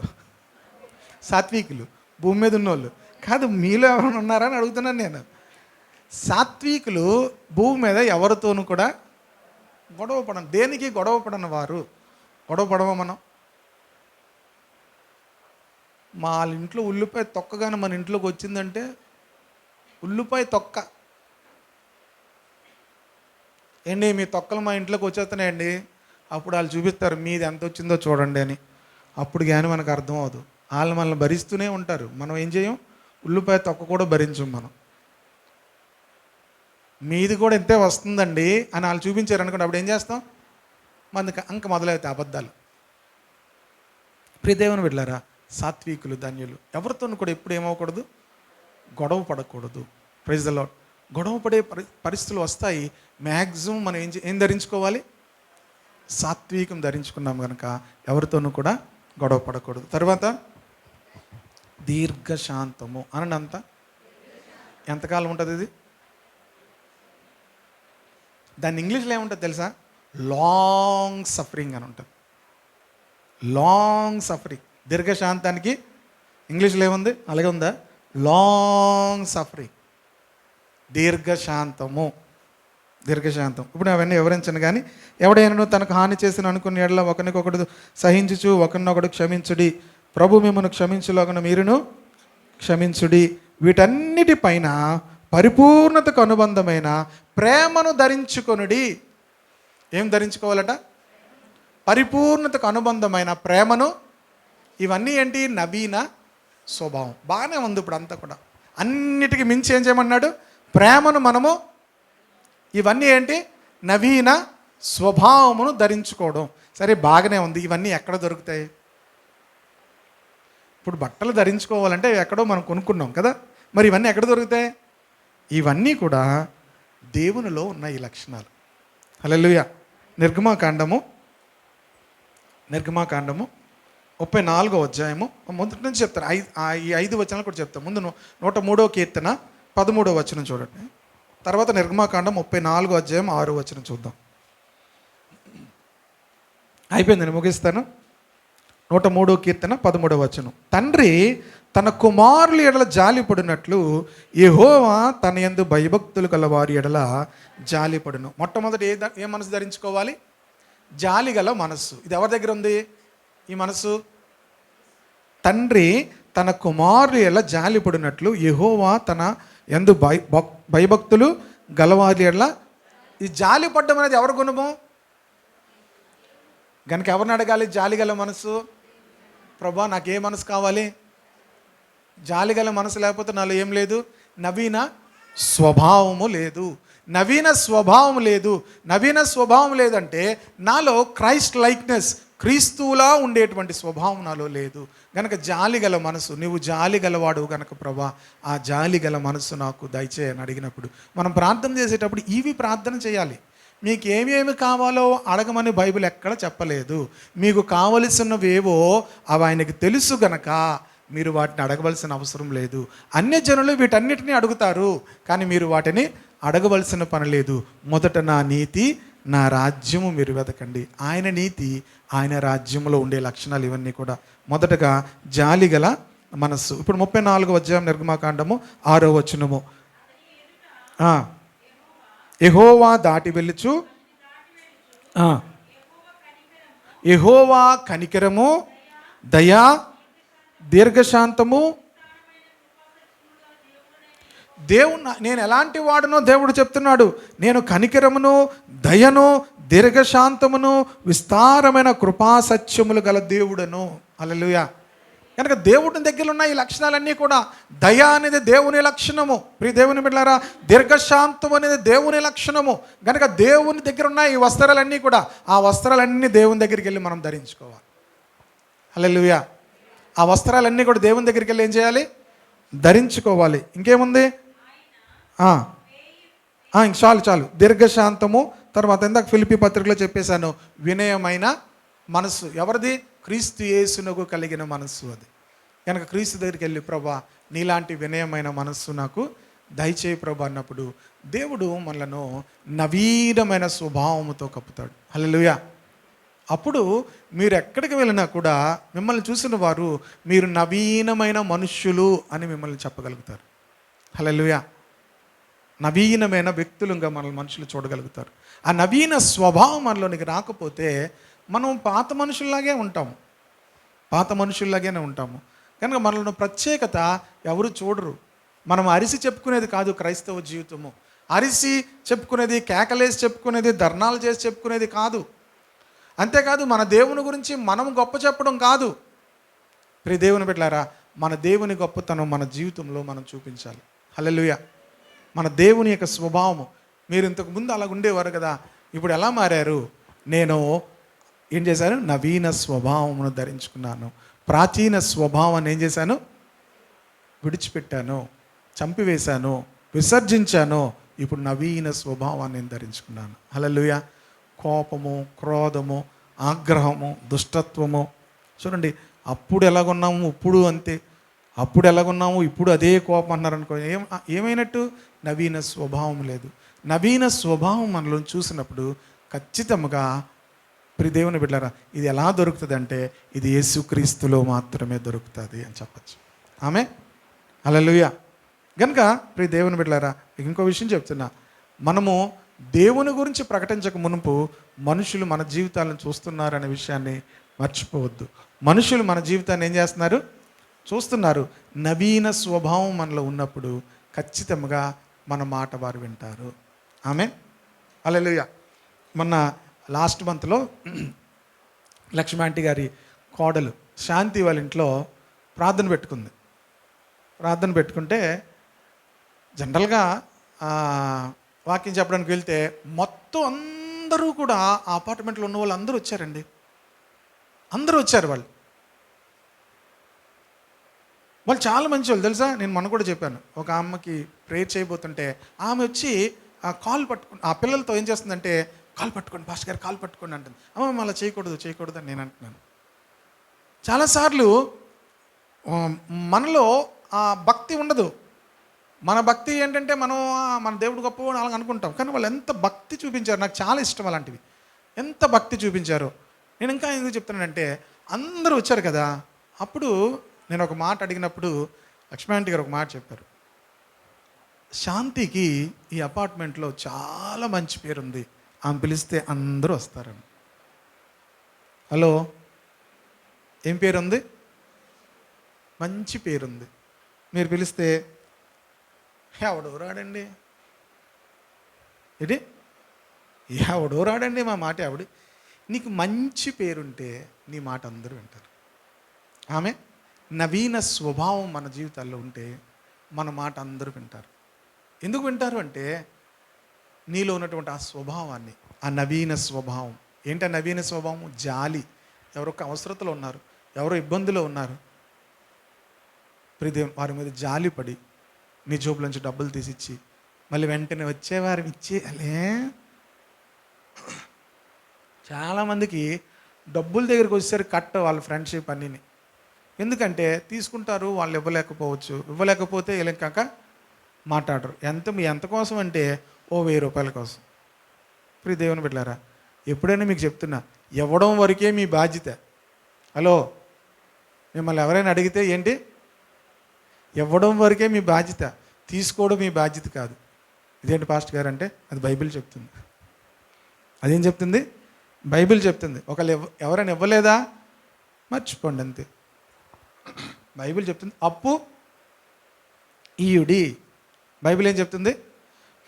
సాత్వికులు, భూమి మీద ఉన్నోళ్ళు కాదు. మీలో ఎవరైనా ఉన్నారని అడుగుతున్నాను నేను. సాత్వికులు భూమి మీద ఎవరితోనూ కూడా గొడవ పడను. దేనికి గొడవ పడని వారు. గొడవ పడవ మనం. మా ఇంట్లో ఉల్లిపాయ తొక్కగానే మన ఇంట్లోకి వచ్చిందంటే, ఉల్లిపాయ తొక్క ఏంటి, మీ తొక్కలు మా ఇంట్లోకి వచ్చేస్తున్నాయండి, అప్పుడు వాళ్ళు చూపిస్తారు మీది ఎంత వచ్చిందో చూడండి అని. అప్పుడు కానీ మనకు అర్థం అవ్వదు. వాళ్ళు మనల్ని భరిస్తూనే ఉంటారు, మనం ఏం చేయం? ఉల్లిపాయ తొక్క కూడా భరించం మనం. మీది కూడా ఇంతే వస్తుందండి అని వాళ్ళు చూపించారు అనుకోండి, అప్పుడు ఏం చేస్తాం? అంక మొదలవుతాయి అబద్ధాలు. ప్రియ దేవుని బిడ్డలారా, సాత్వికులు ధన్యులు, ఎవరితోనూ కూడా ఎప్పుడు ఏమవ్వకూడదు? గొడవ పడకూడదు. Praise the lord. గొడవ పడే పరిస్థితులు వస్తాయి. మ్యాక్సిమం మనం ఏం ధరించుకోవాలి? సాత్వికం ధరించుకున్నాం కనుక ఎవరితోనూ కూడా గొడవ పడకూడదు. తర్వాత దీర్ఘశాంతము అనండి. ఎంతకాలం ఉంటుంది ఇది? దాన్ని ఇంగ్లీష్లో ఏముంటుంది తెలుసా? లాంగ్ సఫరింగ్ అని ఉంటుంది. Long suffering. దీర్ఘశాంతానికి ఇంగ్లీష్లో ఏముంది? అలాగే ఉందా? లాంగ్ సఫరింగ్, దీర్ఘశాంతం. ఇప్పుడు అవన్నీ వివరించను. కానీ ఎవడైనా తనకు హాని చేసిన అనుకున్న ఎడల ఒకరికొకడు సహించుచు ఒకరినొకడు క్షమించుడి, ప్రభు మిమ్మల్ని క్షమించులాగున మీరును క్షమించుడి. వీటన్నిటిపైన పరిపూర్ణతకు అనుబంధమైన ప్రేమను ధరించుకొనుడి. ఏం ధరించుకోవాలట? పరిపూర్ణతకు అనుబంధమైన ప్రేమను. ఇవన్నీ ఏంటి? నవీన స్వభావం. బాగానే ఉంది ఇప్పుడు అంతా కూడా. అన్నిటికీ మించి ఏం చేయమన్నాడు? ప్రేమను మనము. ఇవన్నీ ఏంటి? నవీన స్వభావమును ధరించుకోవడం. సరే, బాగానే ఉంది. ఇవన్నీ ఎక్కడ దొరుకుతాయి? ఇప్పుడు బట్టలు ధరించుకోవాలంటే ఎక్కడో మనం కొనుక్కున్నాం కదా, మరి ఇవన్నీ ఎక్కడ దొరుకుతాయి? ఇవన్నీ కూడా దేవునిలో ఉన్న ఈ లక్షణాలు. హల్లెలూయా. నిర్గమాకాండము 34వ అధ్యాయము మొదటి నుంచి చెప్తాను. ఈ 5 వచనాలు కూడా చెప్తాను. ముందు 103వ కీర్తన 13వ వచనం చూడండి. తర్వాత నిర్గమాకాండం 34వ అధ్యాయం 6వ వచనం చూద్దాం. అయిపోయిందండి, ముగిస్తాను. 103వ కీర్తన 13వ వచనం. తండ్రి తన కుమారుల ఎడల జాలిపడినట్లు యెహోవా తన యందు భయభక్తులు గల వారి ఎడల జాలిపడును. మొట్టమొదటి ఏ మనసు ధరించుకోవాలి? జాలి గల మనస్సు. ఇది ఎవరి దగ్గర ఉంది ఈ మనసు? తండ్రి తన కుమారుల ఎడల జాలిపడినట్లు యెహోవా తన యందు భయభక్తులు గలవారి ఎడల. ఈ జాలి పడ్డం అనేది ఎవరి గుణము? గనుక ఎవరిని అడగాలి? జాలి గల మనసు. ప్రభా నాకు ఏ మనసు కావాలి? జాలి గల మనసు లేకపోతే నాలో ఏం లేదు? నవీన స్వభావము లేదు. నవీన స్వభావం లేదంటే నాలో క్రైస్ట్ లైక్నెస్, క్రీస్తువులా ఉండేటువంటి స్వభావం నాలో లేదు. గనక జాలి గల మనసు. నువ్వు జాలి గలవాడు గనక ప్రభా ఆ జాలి గల మనసు నాకు దయచేయని అడిగినప్పుడు మనం ప్రార్థన చేసేటప్పుడు ఇవి ప్రార్థన చేయాలి. మీకు ఏమేమి కావాలో అడగమని బైబిల్ ఎక్కడ చెప్పలేదు. మీకు కావలసినవేవో అవి ఆయనకి తెలుసు గనక మీరు వాటిని అడగవలసిన అవసరం లేదు. అన్యజనులు వీటన్నిటిని అడుగుతారు, కానీ మీరు వాటిని అడగవలసిన పని లేదు. మొదట నా నీతి, నా రాజ్యము మీరు వెతకండి. ఆయన నీతి, ఆయన రాజ్యంలో ఉండే లక్షణాలు ఇవన్నీ కూడా. మొదటగా జాలి గల మనస్సు. ఇప్పుడు 34వ అధ్యాయం నిర్గమాకాండము 6వ వచనము. యెహోవా దాటి వెళ్ళుచు, యెహోవా కనికరము, దయా, దీర్ఘశాంతము. నేను ఎలాంటి వాడునో దేవుడు చెప్తున్నాడు. నేను కనికరమును, దయను, దీర్ఘశాంతమును, విస్తారమైన కృపా సత్యములు గల దేవుడను. హల్లెలూయా. కనుక దేవుడి దగ్గర ఉన్న ఈ లక్షణాలన్నీ కూడా, దయ అనేది దేవుని లక్షణము. ప్రియ దేవుని బిడ్డలారా, దీర్ఘశాంతం అనేది దేవుని లక్షణము. కనుక దేవుని దగ్గర ఉన్న ఈ వస్త్రాలన్నీ కూడా, ఆ వస్త్రాలన్నీ దేవుని దగ్గరికి వెళ్ళి మనం ధరించుకోవాలి. హల్లెలూయా. ఆ వస్త్రాలన్నీ కూడా దేవుని దగ్గరికి వెళ్ళి ఏం చేయాలి? ధరించుకోవాలి. ఇంకేముంది? ఇంక చాలు. దీర్ఘశాంతము. తర్వాత ఇందాక ఫిలిప్పీ పత్రికలో చెప్పేశాను, వినయమైన మనస్సు. ఎవరిది? క్రీస్తు యేసునకు కలిగిన మనస్సు అది. కనుక క్రీస్తు దగ్గరికి వెళ్ళి ప్రభా నీలాంటి వినయమైన మనస్సు నాకు దయచేయి ప్రభా అన్నప్పుడు దేవుడు మనలను నవీనమైన స్వభావముతో కప్పుతాడు. హల్లెలూయా. అప్పుడు మీరు ఎక్కడికి వెళ్ళినా కూడా మిమ్మల్ని చూసిన వారు మీరు నవీనమైన మనుష్యులు అని మిమ్మల్ని చెప్పగలుగుతారు. హల్లెలూయా. నవీనమైన వ్యక్తులుగా మనల్ని మనుషులు చూడగలుగుతారు. ఆ నవీన స్వభావం మనలోనికి రాకపోతే మనం పాత మనుషుల్లాగే ఉంటాము. కనుక మనలో ప్రత్యేకత ఎవరు చూడరు. మనం అరిసి చెప్పుకునేది కాదు క్రైస్తవ జీవితము. అరిసి చెప్పుకునేది, కేకలేసి చెప్పుకునేది, ధర్నాలు చేసి చెప్పుకునేది కాదు. అంతేకాదు మన దేవుని గురించి మనం గొప్ప చెప్పడం కాదు. ప్రియ దేవుని బిడ్డలారా, మన దేవుని గొప్పతనం మన జీవితంలో మనం చూపించాలి. హల్లెలూయా. మన దేవుని యొక్క స్వభావము. మీరు ఇంతకు ముందు అలా ఉండేవారు కదా, ఇప్పుడు ఎలా మారారు? నేను ఏం చేశాను? నవీన స్వభావమును ధరించుకున్నాను. ప్రాచీన స్వభావాన్ని ఏం చేశాను? విడిచిపెట్టాను, చంపివేశాను, విసర్జించాను. ఇప్పుడు నవీన స్వభావాన్ని నేను ధరించుకున్నాను. హల్లెలూయా. కోపము, క్రోధము, ఆగ్రహము, దుష్టత్వము. చూడండి, అప్పుడు ఎలాగున్నాము ఇప్పుడు అంతే. అప్పుడు ఎలాగున్నాము ఇప్పుడు అదే కోపం అన్నారనుకో, ఏమైనట్టు? నవీన స్వభావం లేదు. నవీన స్వభావం మనలో చూసినప్పుడు ఖచ్చితంగా ప్రియ దేవుని బిడ్డలారా, ఇది ఎలా దొరుకుతుంది అంటే ఇది యేసుక్రీస్తులో మాత్రమే దొరుకుతుంది అని చెప్పచ్చు. ఆమె హల్లెలూయా. కనుక ప్రియ దేవుని బిడ్డలారా, ఇంకో విషయం చెప్తున్నా. మనము దేవుని గురించి ప్రకటించక మునుపు మనుషులు మన జీవితాలను చూస్తున్నారు అనే విషయాన్ని మర్చిపోవద్దు. మనుషులు మన జీవితాన్ని ఏం చేస్తున్నారు? చూస్తున్నారు. నవీన స్వభావం మనలో ఉన్నప్పుడు ఖచ్చితంగా మన మాట వారు వింటారు. ఆమె హల్లెలూయా. మొన్న లాస్ట్ మంత్లో లక్ష్మీ ఆంటీ గారి కోడలు శాంతి వాళ్ళ ఇంట్లో ప్రార్థన పెట్టుకుంటే జనరల్గా వాక్యం చెప్పడానికి వెళ్తే మొత్తం అందరూ కూడా ఆ అపార్ట్మెంట్లో ఉన్న వాళ్ళు అందరూ వచ్చారండి. అందరూ వచ్చారు. వాళ్ళు చాలా మంచి వాళ్ళు తెలుసా. నేను మొన్న కూడా చెప్పాను, ఒక అమ్మకి ప్రేయర్ చేయబోతుంటే ఆమె వచ్చి ఆ కాలు పట్టుకుని ఆ పిల్లలతో ఏం చేస్తుందంటే, కాలు పట్టుకోండి పాస్టర్ గారు, కాలు పట్టుకోండి అంటుంది. అమ్మ అలా చేయకూడదు అని నేను అంటున్నాను. చాలాసార్లు మనలో ఆ భక్తి ఉండదు. మన భక్తి ఏంటంటే మన దేవుడు గొప్పవాడు అలా అనుకుంటాం. కానీ వాళ్ళు ఎంత భక్తి చూపించారు, నాకు చాలా ఇష్టం అలాంటివి. ఎంత భక్తి చూపించారో. నేను ఇంకా ఎందుకు చెప్తున్నానంటే, అందరూ వచ్చారు కదా, అప్పుడు నేను ఒక మాట అడిగినప్పుడు లక్ష్మీ ఆంటీ గారు ఒక మాట చెప్పారు. శాంతికి ఈ అపార్ట్మెంట్లో చాలా మంచి పేరుంది, ఆమె పిలిస్తే అందరూ వస్తారని. హలో, ఏం పేరుంది? మంచి పేరుంది. మీరు పిలిస్తే ఎవడో రాడండి, ఇది ఎవడో రాడండి, మా మాట ఎవడు. నీకు మంచి పేరుంటే నీ మాట అందరూ వింటారు. ఆమె నవీన స్వభావం మన జీవితాల్లో ఉంటే మన మాట అందరూ వింటారు. ఎందుకు వింటారు అంటే, నీలో ఉన్నటువంటి ఆ స్వభావాన్ని, ఆ నవీన స్వభావం. ఏంటి ఆ నవీన స్వభావం? జాలి. ఎవరొక అవసరతలో ఉన్నారు, ఎవరో ఇబ్బందులో ఉన్నారు, ప్రియదేవుని వారి మీద జాలిపడి నీ జోబుల నుంచి డబ్బులు తీసిచ్చి మళ్ళీ వెంటనే వచ్చేవారు ఇచ్చేయాలే. చాలామందికి డబ్బుల దగ్గరికి వచ్చేసరికి కట్ వాళ్ళ ఫ్రెండ్షిప్ అన్నీని. ఎందుకంటే తీసుకుంటారు, వాళ్ళు ఇవ్వలేకపోతే వెళ్ళాక మాట్లాడరు. ఎంత కోసం అంటే ఓ 1000 రూపాయల కోసం. ప్రియ దేవుని బిడ్డలారా, ఎప్పుడైనా మీకు చెప్తున్నా, ఇవ్వడం వరకే మీ బాధ్యత. హలో, మిమ్మల్ని ఎవరైనా అడిగితే ఏంటి, ఇవ్వడం వరకే మీ బాధ్యత, తీసుకోవడం మీ బాధ్యత కాదు. ఇదేంటి పాస్టర్ గారు అంటే, అది బైబిల్ చెప్తుంది. అదేం చెప్తుంది? బైబిల్ చెప్తుంది. ఒకళ్ళు ఎవరైనా ఇవ్వలేదా, మర్చిపోండి అంతే. బైబిల్ చెప్తుంది అప్పు ఈయుడి. బైబిల్ ఏం చెప్తుంది?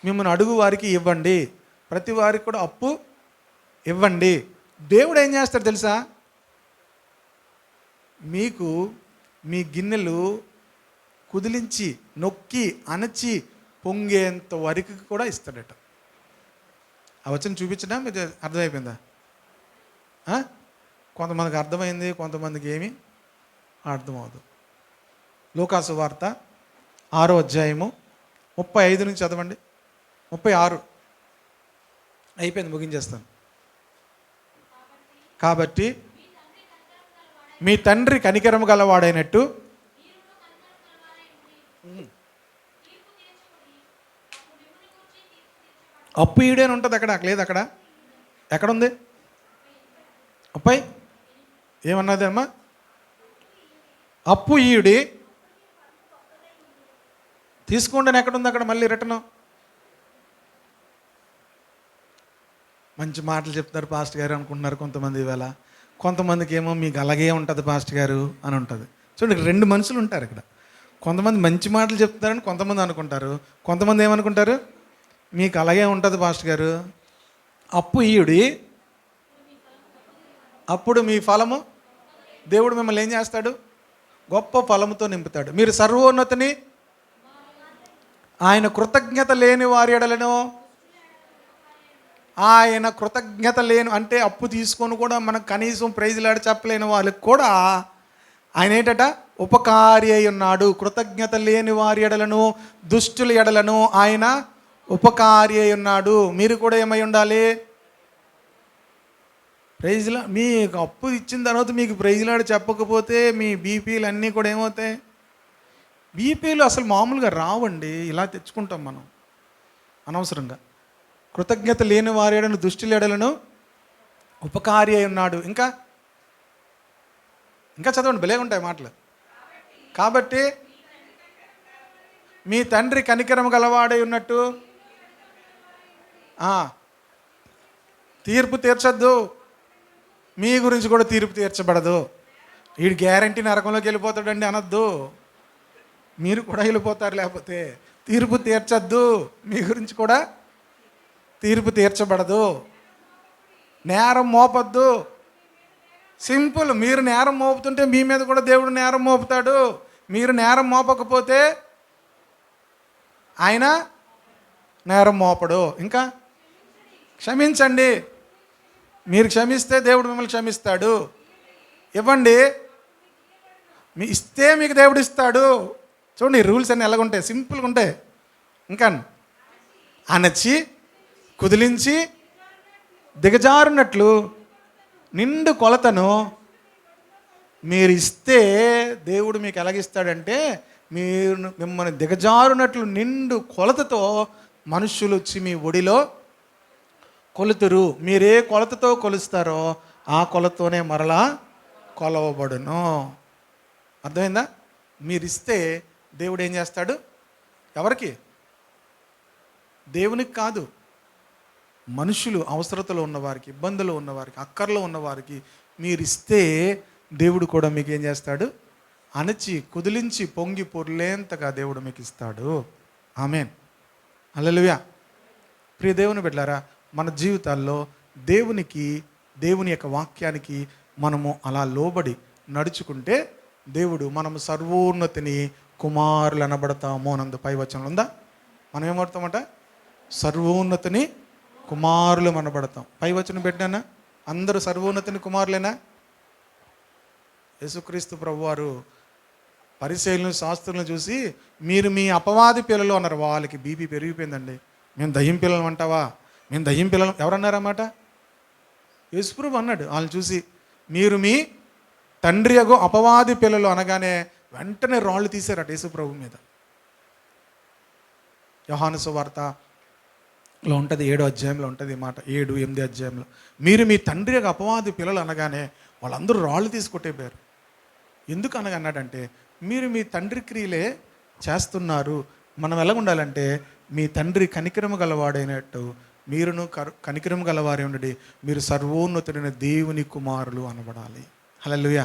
మిమ్మల్ని అడుగు వారికి ఇవ్వండి, ప్రతి వారికి కూడా అప్పు ఇవ్వండి. దేవుడు ఏం చేస్తాడు తెలుసా? మీకు మీ గిన్నెలు కుదిలించి నొక్కి అణచి పొంగేంత వరకు కూడా ఇస్తాడట. ఆ వచనం చూపించడం మీకు అర్థమైపోయిందా? కొంతమందికి అర్థమైంది, కొంతమందికి ఏమీ అర్థమవుతుంది. లూకాసు వార్త 6వ అధ్యాయము 35 నుంచి చదవండి. 36 అయిపోయింది, ముగించేస్తాను. కాబట్టి మీ తండ్రి కనికరము గలవాడైనట్టు అప్పు ఈడేని ఉంటుంది. అక్కడ లేదు, అక్కడ ఎక్కడుంది? 30 ఏమన్నది అమ్మా? అప్పు ఈయుడి తీసుకోండి అని ఎక్కడుంది? అక్కడ మళ్ళీ రిటర్న్. మంచి మాటలు చెప్తారు పాస్టర్ గారు అనుకుంటున్నారు కొంతమంది. ఇవాళ కొంతమందికి ఏమో మీకు అలాగే ఉంటుంది పాస్టర్ గారు అని ఉంటుంది. చూడండి, 2 మనుషులు ఉంటారు ఇక్కడ. కొంతమంది మంచి మాటలు చెప్తారని కొంతమంది అనుకుంటారు, కొంతమంది ఏమనుకుంటారు, మీకు అలాగే ఉంటుంది పాస్టర్ గారు. అప్పు ఈయుడి, అప్పుడు మీ ఫలము దేవుడు మిమ్మల్ని ఏం చేస్తాడు? గొప్ప ఫలముతో నింపుతాడు. మీరు సర్వోన్నతిని ఆయన కృతజ్ఞత లేని వారి ఎడలను, ఆయన కృతజ్ఞత లేని అంటే అప్పు తీసుకొని కూడా మనకు కనీసం ప్రైజ్లాడి చెప్పలేని వాళ్ళకి కూడా ఆయన ఏంటట? ఉపకారి అయి ఉన్నాడు. కృతజ్ఞత లేని వారి ఎడలను, దుష్టుల ఎడలను ఆయన ఉపకారి అయి ఉన్నాడు. మీరు కూడా ఏమై ఉండాలి? ప్రైజ్లా. మీకు అప్పు ఇచ్చిన తర్వాత మీకు ప్రైజ్లాడి చెప్పకపోతే మీ బీపీలు అన్నీ కూడా ఏమవుతాయి? బీపీలు అసలు మామూలుగా రావండి, ఇలా తెచ్చుకుంటాం మనం అనవసరంగా. కృతజ్ఞత లేని వారి ఎడలను, దుష్టుల ఎడలను ఉపకారి అయి ఉన్నాడు. ఇంకా చదవండి, భలే ఉంటాయి మాటలు. కాబట్టి మీ తండ్రి కనికరం గలవాడై ఉన్నట్టు తీర్పు తీర్చద్దు, మీ గురించి కూడా తీర్పు తీర్చబడదు. వీడు గ్యారంటీ నరకంలోకి వెళ్ళిపోతాడండి అనొద్దు, మీరు కూడా వెళ్ళిపోతారు. లేకపోతే తీర్పు తీర్చద్దు, మీ గురించి కూడా తీర్పు తీర్చబడదు. నేరం మోపద్దు. సింపుల్. మీరు నేరం మోపుతుంటే మీ మీద కూడా దేవుడు నేరం మోపుతాడు. మీరు నేరం మోపకపోతే ఆయన నేరం మోపడు. ఇంకా క్షమించండి, మీరు క్షమిస్తే దేవుడు మిమ్మల్ని క్షమిస్తాడు. ఇవ్వండి, మీ ఇస్తే మీకు దేవుడు ఇస్తాడు. చూడండి, రూల్స్ అన్నీ ఎలాగుంటాయి, సింపుల్గా ఉంటాయి. ఇంకా అణచి కుదిలించి దిగజారునట్లు నిండు కొలతను మీరు ఇస్తే దేవుడు మీకు ఎలాగిస్తాడంటే, మీరు మిమ్మల్ని దిగజారునట్లు నిండు కొలతతో మనుషులు వచ్చి మీ ఒడిలో కొలుతురు. మీరే కొలతతో కొలుస్తారో ఆ కొలతతోనే మరలా కొలవబడును. అర్థమైందా? మీరు ఇస్తే దేవుడు ఏం చేస్తాడు? ఎవరికి? దేవునికి కాదు, మనుషులు అవసరతలో ఉన్నవారికి, ఇబ్బందులు ఉన్నవారికి, అక్కర్లో ఉన్నవారికి మీరు ఇస్తే దేవుడు కూడా మీకు ఏం చేస్తాడు? అణచి కుదిలించి పొంగి పొర్లేంతగా దేవుడు మీకు ఇస్తాడు. ఆమేన్, హల్లెలూయా. ప్రియ దేవుని బిడ్డలారా, మన జీవితాల్లో దేవుని యొక్క వాక్యానికి మనము అలా లోబడి నడుచుకుంటే దేవుడు మనము సర్వోన్నతిని కుమారులు అనబడతాము అనందు పై వచనం ఉందా? మనం ఏమవుతామట? సర్వోన్నతిని కుమారులు అనబడతాం. పై వచనం పెట్టినా అందరూ సర్వోన్నతిని కుమారులేనా? యేసుక్రీస్తు ప్రభువారు పరిసయ్యులను శాస్త్రులను చూసి మీరు మీ అపవాది పిల్లలు అన్నారు. వాళ్ళకి బీపీ పెరిగిపోయిందండి. మేము దయ్యం పిల్లలు అంటావా? మేము దయ్యం పిల్లలు ఎవరన్నారన్నమాట? యేసుప్రభు అన్నాడు వాళ్ళని చూసి, మీరు మీ తండ్రి అగో అపవాది పిల్లలు అనగానే వెంటనే రాళ్ళు తీశారట యేసుప్రభు మీద. యోహాను సువార్తలో ఉంటుంది, 7వ అధ్యాయంలో ఉంటుంది ఈ మాట, 7, 8 అధ్యాయంలో. మీరు మీ తండ్రి యొక్క అపవాది పిల్లలు అనగానే వాళ్ళందరూ రాళ్ళు తీసుకొట్టేపోయారు. ఎందుకు అనగా అన్నాడంటే, మీరు మీ తండ్రి క్రియలే చేస్తున్నారు. మనం ఎలా ఉండాలంటే, మీ తండ్రి కనికరము గలవాడైనట్టు మీరును కనికరము గలవారే ఉండి మీరు సర్వోన్నతుడైన దేవుని కుమారులు అనబడాలి. హల్లెలూయా.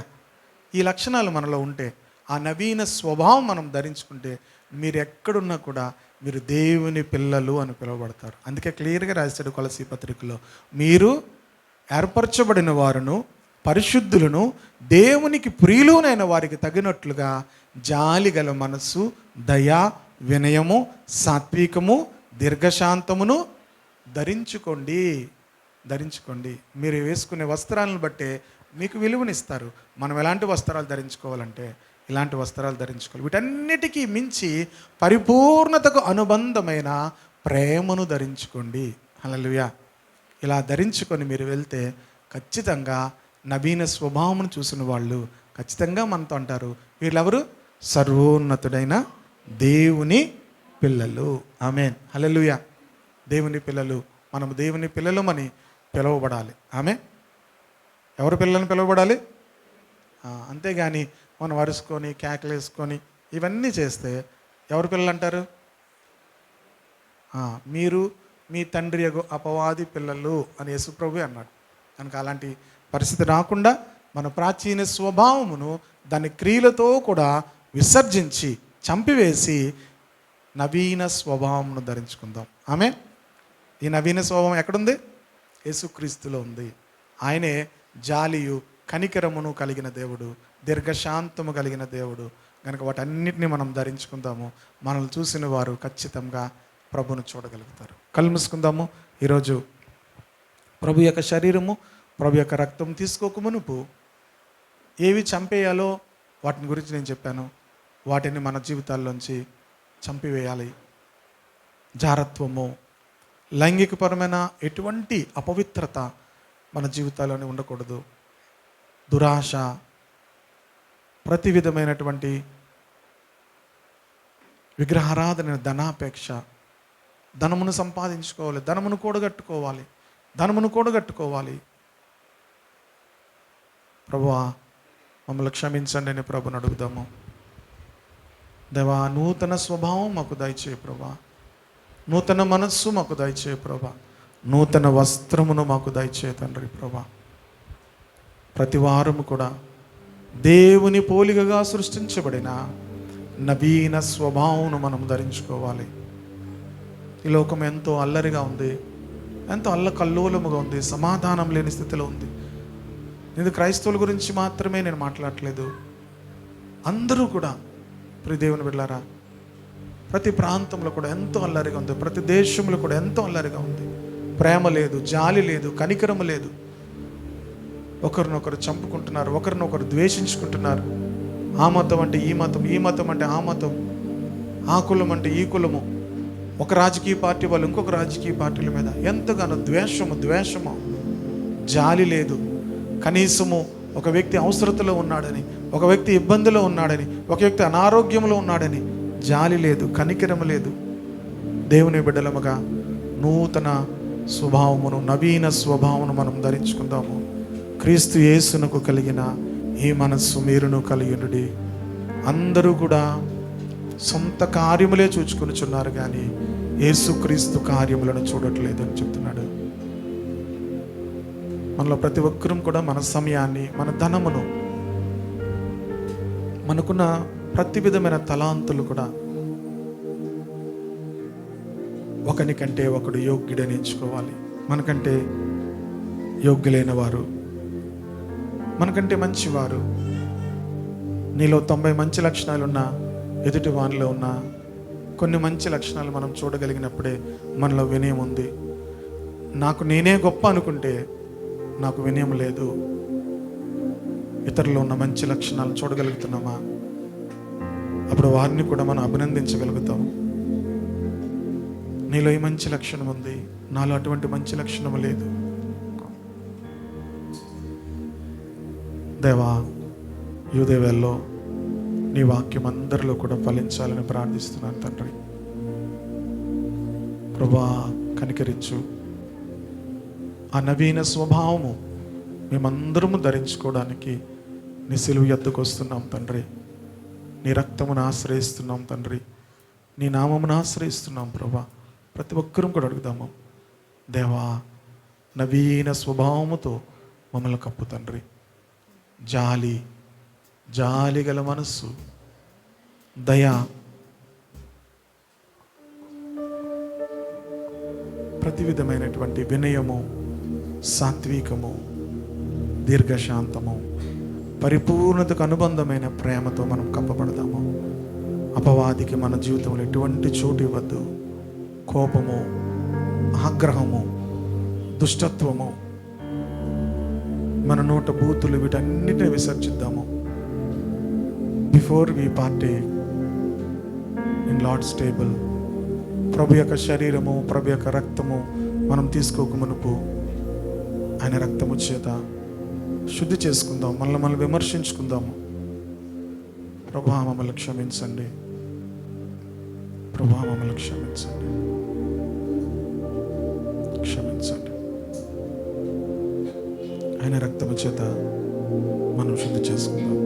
ఈ లక్షణాలు మనలో ఉంటే, ఆ నవీన స్వభావం మనం ధరించుకుంటే, మీరు ఎక్కడున్నా కూడా మీరు దేవుని పిల్లలు అని పిలువబడతారు. అందుకే క్లియర్గా రాశాడు కొలసీ పత్రికలో, మీరు ఏర్పరచబడిన వారును పరిశుద్ధులను దేవునికి ప్రియులునైన వారికి తగినట్లుగా జాలి గల మనస్సు, దయ, వినయము, సాత్వికము, దీర్ఘశాంతమును ధరించుకోండి. మీరు వేసుకునే వస్త్రాలను బట్టే మీకు విలువనిస్తారు. మనం ఎలాంటి వస్త్రాలు ధరించుకోవాలంటే ఇలాంటి వస్త్రాలు ధరించుకోవాలి. వీటన్నిటికీ మించి పరిపూర్ణతకు అనుబంధమైన ప్రేమను ధరించుకోండి. హల్లెలూయా. ఇలా ధరించుకొని మీరు వెళ్తే ఖచ్చితంగా నవీన స్వభావమును చూసిన వాళ్ళు ఖచ్చితంగా మనతో అంటారు, వీళ్ళెవరు? సర్వోన్నతుడైన దేవుని పిల్లలు. ఆమేన్, హల్లెలూయా. దేవుని పిల్లలు, మనము దేవుని పిల్లలమని పిలువబడాలి. ఎవరు పిల్లలను పిలువబడాలి? అంతేగాని మనం అరుచుకొని కేకలేసుకొని ఇవన్నీ చేస్తే ఎవరు పిల్లలు అంటారు? మీరు మీ తండ్రి యొక్క అపవాది పిల్లలు అని యేసుప్రభు అన్నాడు. కనుక అలాంటి పరిస్థితి రాకుండా మన ప్రాచీన స్వభావమును దాని క్రియలతో కూడా విసర్జించి చంపివేసి నవీన స్వభావమును ధరించుకుందాం. ఈ నవీన స్వభావం ఎక్కడుంది? యేసుక్రీస్తులో ఉంది. ఆయనే జాలియు కనికరమును కలిగిన దేవుడు, దీర్ఘశాంతము కలిగిన దేవుడు. కనుక వాటన్నిటిని మనం ధరించుకుందాము. మనల్ని చూసిన వారు ఖచ్చితంగా ప్రభును చూడగలుగుతారు. కళ్ళు మూసుకుందాము. ఈరోజు ప్రభు యొక్క శరీరము, ప్రభు యొక్క రక్తం తీసుకోకమునుపు ఏవి చంపేయాలో వాటిని గురించి నేను చెప్పాను. వాటిని మన జీవితాల్లోంచి చంపివేయాలి. జారత్వము, లైంగికపరమైన ఎటువంటి అపవిత్రత మన జీవితాల్లోనే ఉండకూడదు. దురాశ, ప్రతి విధమైనటువంటి విగ్రహారాధన, ధనాపేక్ష, ధనమును సంపాదించుకోవాలి, ధనమును కూడగట్టుకోవాలి. ప్రభువా మమ్మల్ని క్షమించండి అని ప్రభుని అడుగుదాము. దేవా, నూతన స్వభావం మాకు దయచేయి ప్రభా, నూతన మనస్సు మాకు దయచేయి ప్రభా, నూతన వస్త్రమును మాకు దయచేయి తండ్రి ప్రభా. ప్రతి వారము కూడా దేవుని పోలికగా సృష్టించబడిన నవీన స్వభావమును మనం ధరించుకోవాలి. ఈ లోకం ఎంతో అల్లరిగా ఉంది, ఎంతో అల్లకల్లోలముగా ఉంది, సమాధానం లేని స్థితిలో ఉంది. ఇది క్రైస్తవుల గురించి మాత్రమే నేను మాట్లాడట్లేదు. అందరూ కూడా ప్రియ దేవుని బిడ్డలారా, ప్రతి ప్రాంతంలో కూడా ఎంతో అల్లరిగా ఉంది, ప్రతి దేశంలో కూడా ఎంతో అల్లరిగా ఉంది. ప్రేమ లేదు, జాలి లేదు, కనికరము లేదు. ఒకరినొకరు చంపుకుంటున్నారు, ఒకరినొకరు ద్వేషించుకుంటున్నారు. ఆ మతం అంటే ఈ మతం, ఈ మతం అంటే ఆ మతం, ఆ కులం అంటే ఈ కులము. ఒక రాజకీయ పార్టీ వాళ్ళు ఇంకొక రాజకీయ పార్టీల మీద ఎంతగానో ద్వేషము, జాలి లేదు. కనీసము ఒక వ్యక్తి అవసరతలో ఉన్నాడని, ఒక వ్యక్తి ఇబ్బందిలో ఉన్నాడని, ఒక వ్యక్తి అనారోగ్యంలో ఉన్నాడని జాలి లేదు, కనికరం లేదు. దేవుని బిడ్డలముగా నూతన స్వభావమును, నవీన స్వభావమును మనం ధరించుకుందాము. క్రీస్తు యేసునకు కలిగిన ఈ మనస్సు మీరును కలిగినది. అందరూ కూడా సొంత కార్యములే చూచుకొనిచున్నారు కానీ యేసుక్రీస్తు కార్యములను చూడట్లేదని చెప్తున్నాడు. మనలో ప్రతి ఒక్కరూ కూడా మన సమయాన్ని, మన ధనమును, మనకున్న ప్రతి విధమైన తలాంతులు కూడా ఒకనికంటే ఒకడు యోగ్యుడని ఎంచుకోవాలి. మనకంటే యోగ్యులైన వారు, మనకంటే మంచివారు, నీలో 90 మంచి లక్షణాలున్నా ఎదుటి వానిలో ఉన్న కొన్ని మంచి లక్షణాలు మనం చూడగలిగినప్పుడే మనలో వినయం ఉంది. నాకు నేనే గొప్ప అనుకుంటే నాకు వినయం లేదు. ఇతరులు ఉన్న మంచి లక్షణాలు చూడగలుగుతున్నామా? అప్పుడు వారిని కూడా మనం అభినందించగలుగుతాం. నీలో ఈ మంచి లక్షణం ఉంది, నాలో అటువంటి మంచి లక్షణం లేదు. దేవా, యూదేవేల్లో నీ వాక్యం అందరిలో కూడా ఫలించాలని ప్రార్థిస్తున్నాను తండ్రి. ప్రభువా, కనికరించు. ఆ నవీన స్వభావము మేమందరము ధరించుకోవడానికి నీ సిలువ యొద్దకు వస్తున్నాం తండ్రి. నీ రక్తమును ఆశ్రయిస్తున్నాం తండ్రి. నీ నామమును ఆశ్రయిస్తున్నాం ప్రభువా. ప్రతి ఒక్కరూ కూడా అడుగుదాము, దేవా, నవీన స్వభావముతో మమ్మల్ని కప్పు తండ్రి. జాలి గల మనస్సు, దయ, ప్రతి విధమైనటువంటి వినయము, సాత్వికము, దీర్ఘశాంతము, పరిపూర్ణతకు అనుబంధమైన ప్రేమతో మనం కప్పబడదాము. అపవాదికి మన జీవితంలో ఎటువంటి చోటు ఇవ్వద్దు. కోపము, ఆగ్రహము, దుష్టత్వము, మన నోట బూతులు, వీటన్నిటిని విసర్జిద్దాము. Before we partake in Lord's table, ప్రభు యొక్క శరీరము, ప్రభు యొక్క రక్తము మనం తీసుకోక మునుపు ఆయన రక్తము చేత శుద్ధి చేసుకుందాం. మనల్ని విమర్శించుకుందాము. ప్రభు మమ్మల్ని క్షమించండి, ప్రభు మమ్మల్ని క్షమించండి, క్షమించండి. ఆయన రక్తము చేత మనం శుద్ధి చేసుకుందాం.